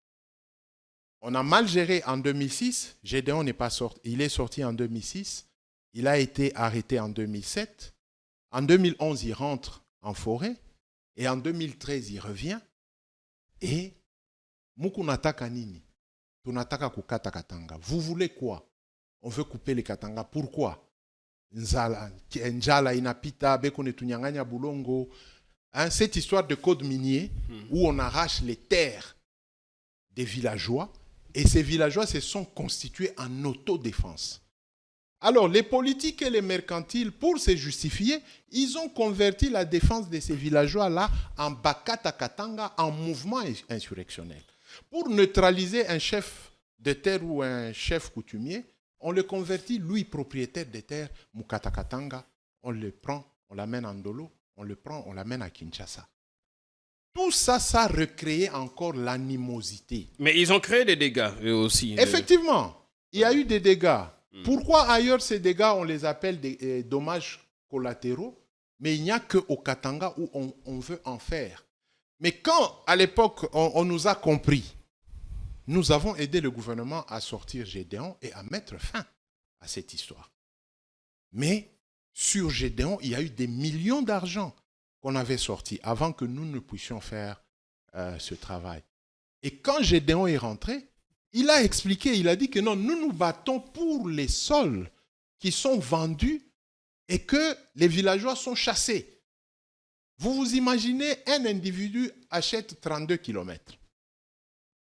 On a mal géré en 2006. Gédéon n'est pas sorti. Il est sorti en 2006. Il a été arrêté en 2007. En 2011, il rentre en forêt. Et en 2013, il revient. Et Mukunataka nini? Tunataka kukata Katanga. Vous voulez quoi? On veut couper les Katanga. Pourquoi? Njala inapita, beko netunyanganya bulongo. Hein, cette histoire de code minier où on arrache les terres des villageois et ces villageois se sont constitués en autodéfense. Alors, les politiques et les mercantiles, pour se justifier, ils ont converti la défense de ces villageois-là en Bakata Katanga, en mouvement insurrectionnel. Pour neutraliser un chef de terre ou un chef coutumier, on le convertit, lui, propriétaire des terres, Mukata Katanga, on le prend, on l'amène en Ndolo, on le prend, on l'amène à Kinshasa. Tout ça, ça a recréé encore l'animosité. Mais ils ont créé des dégâts, eux aussi. Effectivement, il y a eu des dégâts. Pourquoi ailleurs ces dégâts, on les appelle des dommages collatéraux, mais il n'y a qu'au Katanga où on veut en faire. Mais quand, à l'époque, on nous a compris, nous avons aidé le gouvernement à sortir Gédéon et à mettre fin à cette histoire. Mais sur Gédéon, il y a eu des millions d'argent qu'on avait sortis avant que nous ne puissions faire ce travail. Et quand Gédéon est rentré, il a expliqué, il a dit que non, nous nous battons pour les sols qui sont vendus et que les villageois sont chassés. Vous vous imaginez, un individu achète 32 km.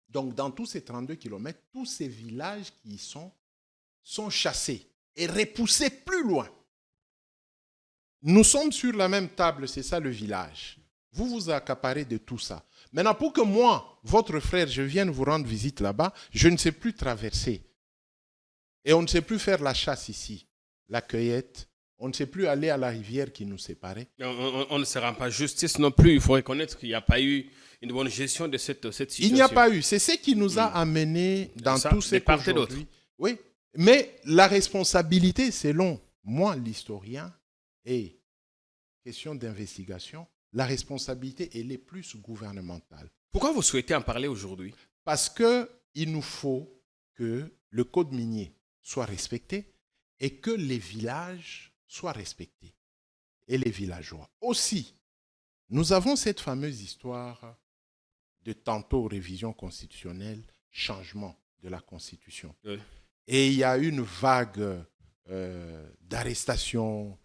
Donc, dans tous ces 32 km, tous ces villages qui y sont chassés et repoussés plus loin. Nous sommes sur la même table, c'est ça le village. Vous vous accaparez de tout ça. Maintenant, pour que moi, votre frère, je vienne vous rendre visite là-bas, je ne sais plus traverser. Et on ne sait plus faire la chasse ici, la cueillette. On ne sait plus aller à la rivière qui nous séparait. On ne se rend pas justice non plus. Il faut reconnaître qu'il n'y a pas eu une bonne gestion de cette situation. Il n'y a pas eu. C'est ce qui nous a amenés dans tout ce qu'aujourd'hui. Oui, mais la responsabilité, selon moi, l'historien, et question d'investigation, la responsabilité, elle est plus gouvernementale. Pourquoi vous souhaitez en parler aujourd'hui? Parce qu'il nous faut que le code minier soit respecté et que les villages soient respectés. Et les villageois aussi. Nous avons cette fameuse histoire de tantôt révision constitutionnelle, changement de la Constitution. Oui. Et il y a une vague d'arrestations,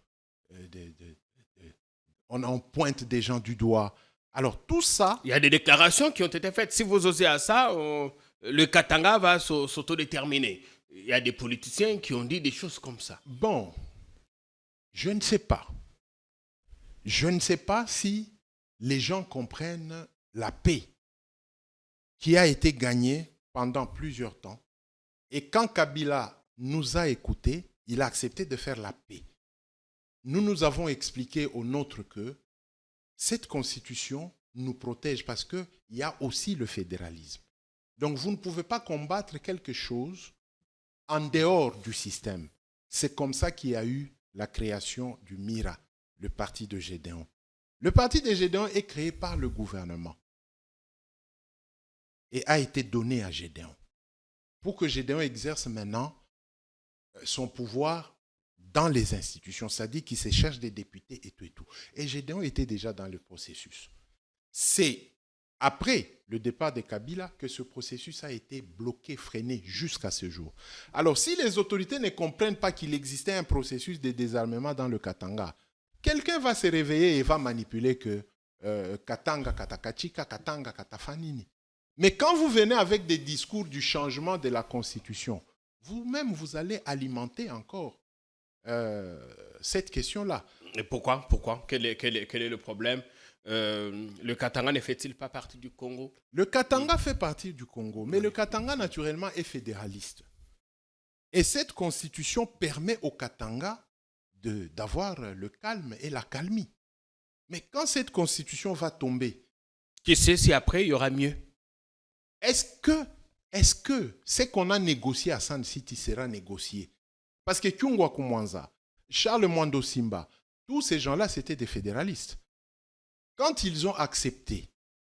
on pointe des gens du doigt. Alors tout ça... Il y a des déclarations qui ont été faites. Si vous osez à ça, le Katanga va s'autodéterminer. Il y a des politiciens qui ont dit des choses comme ça. Bon, je ne sais pas. Je ne sais pas si les gens comprennent la paix qui a été gagnée pendant plusieurs temps. Et quand Kabila nous a écoutés, il a accepté de faire la paix. Nous avons expliqué aux nôtres que cette constitution nous protège parce qu'il y a aussi le fédéralisme. Donc vous ne pouvez pas combattre quelque chose en dehors du système. C'est comme ça qu'il y a eu la création du MIRA, le parti de Gédéon. Le parti de Gédéon est créé par le gouvernement et a été donné à Gédéon pour que Gédéon exerce maintenant son pouvoir dans les institutions, c'est-à-dire qu'il se cherche des députés et tout et tout. Et Gédéon était déjà dans le processus. C'est après le départ de Kabila que ce processus a été bloqué, freiné jusqu'à ce jour. Alors, si les autorités ne comprennent pas qu'il existait un processus de désarmement dans le Katanga, quelqu'un va se réveiller et va manipuler que Katanga, Katakachika, Katanga, Katafanini. Mais quand vous venez avec des discours du changement de la Constitution, vous-même, vous allez alimenter encore cette question-là. Et pourquoi quel est le problème? Le Katanga ne fait-il pas partie du Congo? Le Katanga fait partie du Congo, mais le Katanga, naturellement, est fédéraliste. Et cette constitution permet au Katanga d'avoir le calme et la calmie. Mais quand cette constitution va tomber... Qui sait si après, il y aura mieux? Est-ce que ce qu'on a négocié à San City sera négocié? Parce que Kyungwa Kumwanza, Charles Mwando Simba, tous ces gens-là, c'était des fédéralistes. Quand ils ont accepté,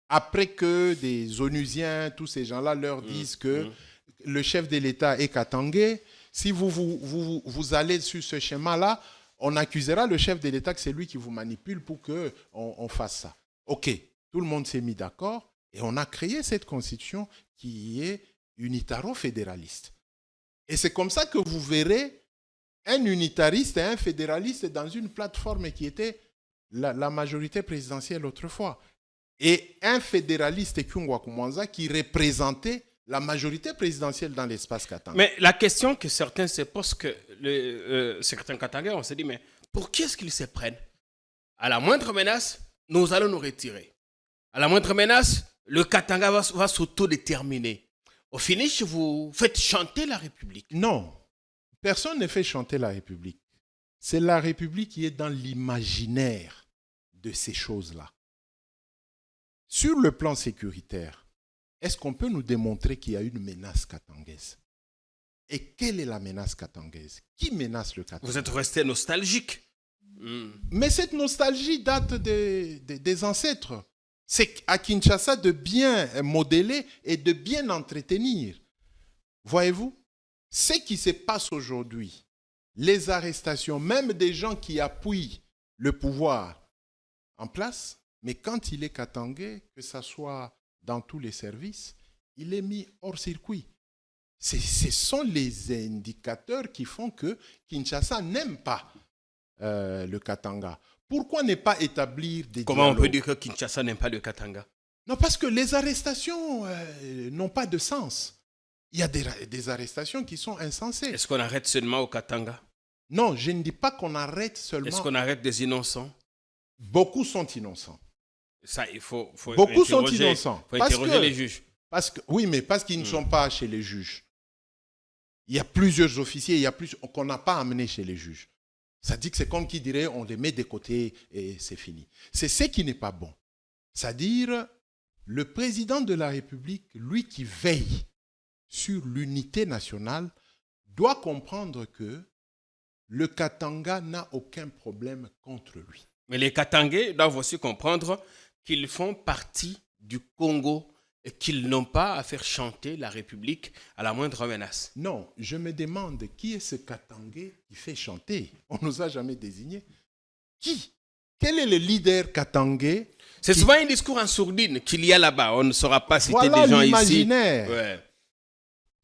après que des Onusiens, tous ces gens-là leur disent que le chef de l'État est Katangé, si vous allez sur ce schéma-là, on accusera le chef de l'État que c'est lui qui vous manipule pour qu'on fasse ça. OK, tout le monde s'est mis d'accord et on a créé cette constitution qui est unitaro-fédéraliste. Et c'est comme ça que vous verrez un unitariste et un fédéraliste dans une plateforme qui était la majorité présidentielle autrefois. Et un fédéraliste Kyungwa Kumwanza qui représentait la majorité présidentielle dans l'espace Katanga. Mais la question que certains se posent, que certains Katangais, on se dit, mais pour qui est-ce qu'ils se prennent? À la moindre menace, nous allons nous retirer. À la moindre menace, le Katanga va s'autodéterminer. Au finish, vous faites chanter la République. Non, personne ne fait chanter la République. C'est la République qui est dans l'imaginaire de ces choses-là. Sur le plan sécuritaire, est-ce qu'on peut nous démontrer qu'il y a une menace katangaise? Et quelle est la menace katangaise? Qui menace le Katanga? Vous êtes resté nostalgique. Mais cette nostalgie date des ancêtres. C'est à Kinshasa de bien modeler et de bien entretenir. Voyez-vous, ce qui se passe aujourd'hui, les arrestations, même des gens qui appuient le pouvoir en place, mais quand il est katangais, que ce soit dans tous les services, il est mis hors circuit. Ce sont les indicateurs qui font que Kinshasa n'aime pas le Katanga. Pourquoi ne pas établir des Comment dialogues? on peut dire que Kinshasa n'aime pas le Katanga? Non, parce que les arrestations n'ont pas de sens. Il y a des arrestations qui sont insensées. Est-ce qu'on arrête seulement au Katanga? Non, je ne dis pas qu'on arrête seulement. Est-ce qu'on arrête des innocents? Beaucoup sont innocents. Ça, il faut Beaucoup sont innocents. Il faut interroger les juges. Oui, mais parce qu'ils ne sont pas chez les juges. Il y a plusieurs officiers qu'on n'a pas amenés chez les juges. Ça dit que c'est comme qui dirait on les met de côté et c'est fini. C'est ce qui n'est pas bon. C'est-à-dire, le président de la République, lui qui veille sur l'unité nationale, doit comprendre que le Katanga n'a aucun problème contre lui. Mais les Katangais doivent aussi comprendre qu'ils font partie du Congo et qu'ils n'ont pas à faire chanter la République à la moindre menace. Non, je me demande qui est ce Katangais qui fait chanter. On ne nous a jamais désigné. Qui? Quel est le leader katangais? C'est souvent un discours en sourdine qu'il y a là-bas. On ne saura pas citer Voilà des gens l'imaginaire. ici. Ouais.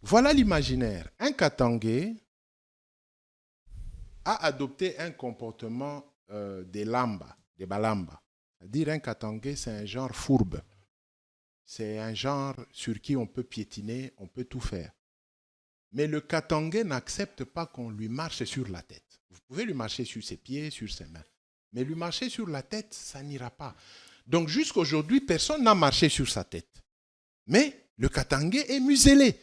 Voilà l'imaginaire. Un Katangais a adopté un comportement des lamba, des balamba. C'est-à-dire un Katangais, c'est un genre fourbe. C'est un genre sur qui on peut piétiner, on peut tout faire. Mais le Katangais n'accepte pas qu'on lui marche sur la tête. Vous pouvez lui marcher sur ses pieds, sur ses mains. Mais lui marcher sur la tête, ça n'ira pas. Donc jusqu'à aujourd'hui, personne n'a marché sur sa tête. Mais le Katangais est muselé.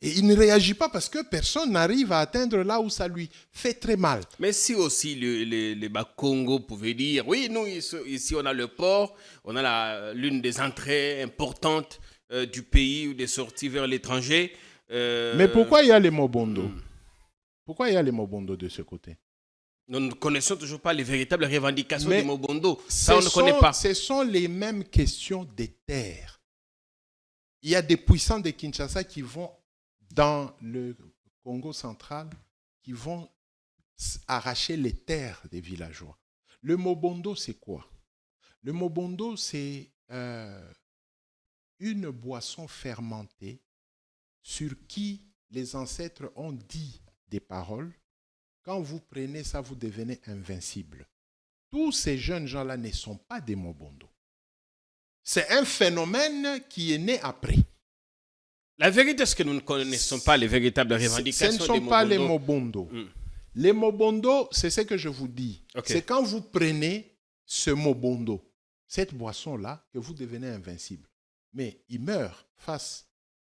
Et il ne réagit pas parce que personne n'arrive à atteindre là où ça lui fait très mal. Mais si aussi les Bakongo pouvaient dire, oui, nous, ici, on a le port, on a l'une des entrées importantes du pays ou des sorties vers l'étranger. Mais pourquoi il y a les Mobondo? Pourquoi il y a les Mobondo de ce côté? Nous ne connaissons toujours pas les véritables revendications Mais des Mobondo. Ça, on ne connaît pas. Ce sont les mêmes questions des terres. Il y a des puissants de Kinshasa qui vont dans le Congo central, qui vont arracher les terres des villageois. Le Mobondo, c'est quoi? Le Mobondo, c'est une boisson fermentée sur qui les ancêtres ont dit des paroles. Quand vous prenez ça, vous devenez invincible. Tous ces jeunes gens-là ne sont pas des Mobondo. C'est un phénomène qui est né après. La vérité, c'est que nous ne connaissons pas les véritables revendications des Mobondo. Ce ne sont pas les Mobondo. Les Mobondo, c'est ce que je vous dis. Okay. C'est quand vous prenez ce Mobondo, cette boisson-là, que vous devenez invincible. Mais il meurt face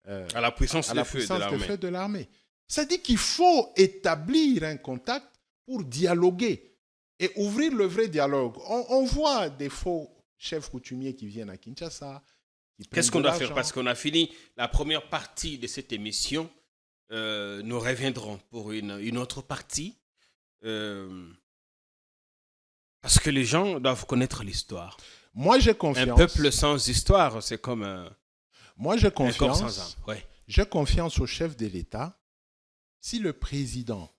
à la puissance de feu de l'armée. Ça dit qu'il faut établir un contact pour dialoguer et ouvrir le vrai dialogue. On voit des faux chefs coutumiers qui viennent à Kinshasa. Qu'est-ce qu'on doit faire? Parce qu'on a fini la première partie de cette émission. Nous reviendrons pour une autre partie. Parce que les gens doivent connaître l'histoire. Moi, j'ai confiance. Un peuple sans histoire, c'est comme un corps sans âme. Ouais. J'ai confiance au chef de l'État. Si le président,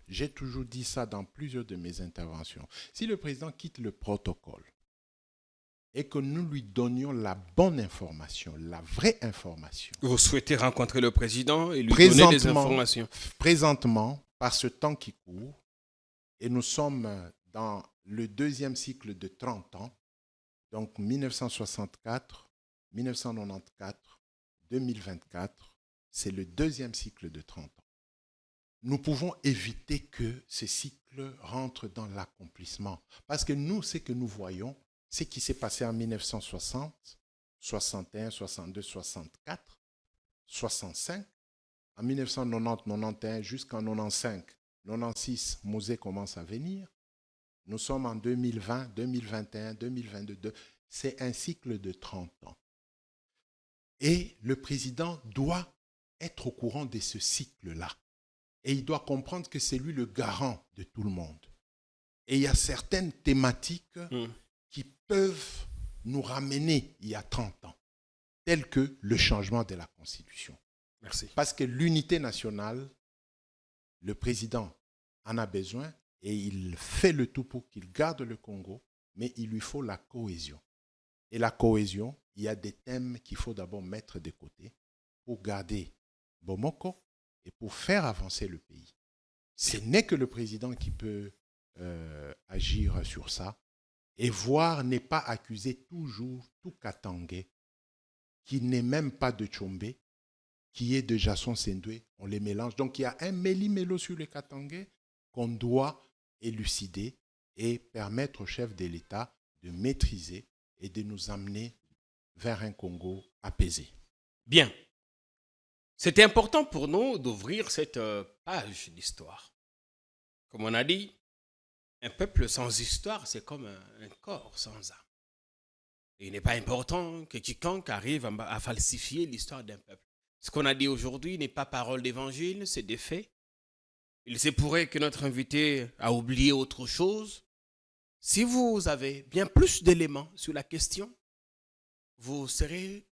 j'ai toujours dit ça dans plusieurs de mes interventions, si le président quitte le protocole et que nous lui donnions la bonne information, la vraie information. Vous souhaitez rencontrer le président et lui donner des informations? Présentement, par ce temps qui court, et nous sommes dans le deuxième cycle de 30 ans, donc 1964, 1994, 2024, c'est le deuxième cycle de 30 ans. Nous pouvons éviter que ce cycle rentre dans l'accomplissement. Parce que nous, ce que nous voyons, ce qui s'est passé en 1960, 61, 62, 64, 65, en 1990, 91 jusqu'en 95, 96, Mosée commence à venir. Nous sommes en 2020, 2021, 2022. C'est un cycle de 30 ans. Et le président doit être au courant de ce cycle-là. Et il doit comprendre que c'est lui le garant de tout le monde. Et il y a certaines thématiques qui peuvent nous ramener il y a 30 ans, telles que le changement de la Constitution. Merci. Parce que l'unité nationale, le président en a besoin et il fait le tout pour qu'il garde le Congo, mais il lui faut la cohésion. Et la cohésion, il y a des thèmes qu'il faut d'abord mettre de côté pour garder Bomoko et pour faire avancer le pays. Ce n'est que le président qui peut agir sur ça et voir ne pas accuser toujours tout Katangais qui n'est même pas de Tchombe, qui est de Jason Sendoué. On les mélange. Donc il y a un méli-mélo sur les Katangais qu'on doit élucider et permettre au chef de l'État de maîtriser et de nous amener vers un Congo apaisé. Bien. C'était important pour nous d'ouvrir cette page d'histoire. Comme on a dit, un peuple sans histoire, c'est comme un corps sans âme. Et il n'est pas important que quiconque arrive à falsifier l'histoire d'un peuple. Ce qu'on a dit aujourd'hui n'est pas parole d'évangile, c'est des faits. Il se pourrait que notre invité a oublié autre chose. Si vous avez bien plus d'éléments sur la question, vous serez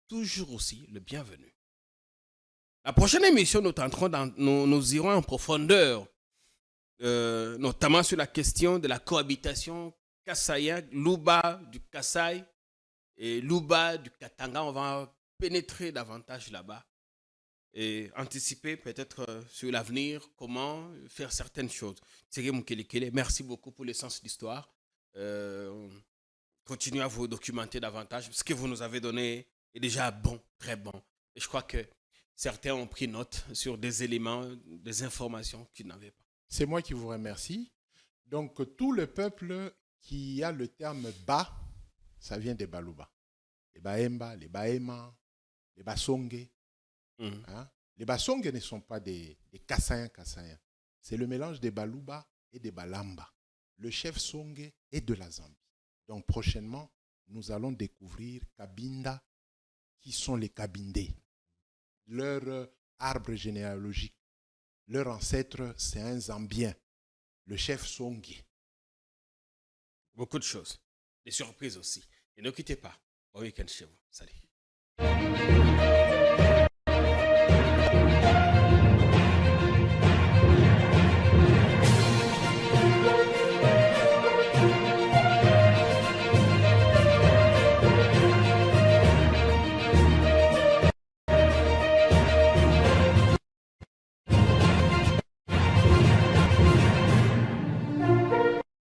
toujours aussi le bienvenu. La prochaine émission, nous irons en profondeur, notamment sur la question de la cohabitation Kassaïen, Luba du Kasaï et Luba du Katanga. On va pénétrer davantage là-bas et anticiper peut-être sur l'avenir, comment faire certaines choses. Thierry Mukelekele, merci beaucoup pour l'essence d'histoire. Continuez à vous documenter davantage. Ce que vous nous avez donné est déjà bon, très bon. Et je crois que certains ont pris note sur des éléments, des informations qu'ils n'avaient pas. C'est moi qui vous remercie. Donc, tout le peuple qui a le terme Ba, ça vient des Baluba. Les Baemba, les Baema, les Basonge. Hein? Les Basonge ne sont pas des Kassaïens. C'est le mélange des Baluba et des Balamba. Le chef Songe est de la Zambie. Donc, prochainement, nous allons découvrir Kabinda, qui sont les Kabindés. Leur arbre généalogique, leur ancêtre, c'est un Zambien, le chef Songe. Beaucoup de choses. Des surprises aussi. Et ne quittez pas. Bon week-end chez vous. Salut.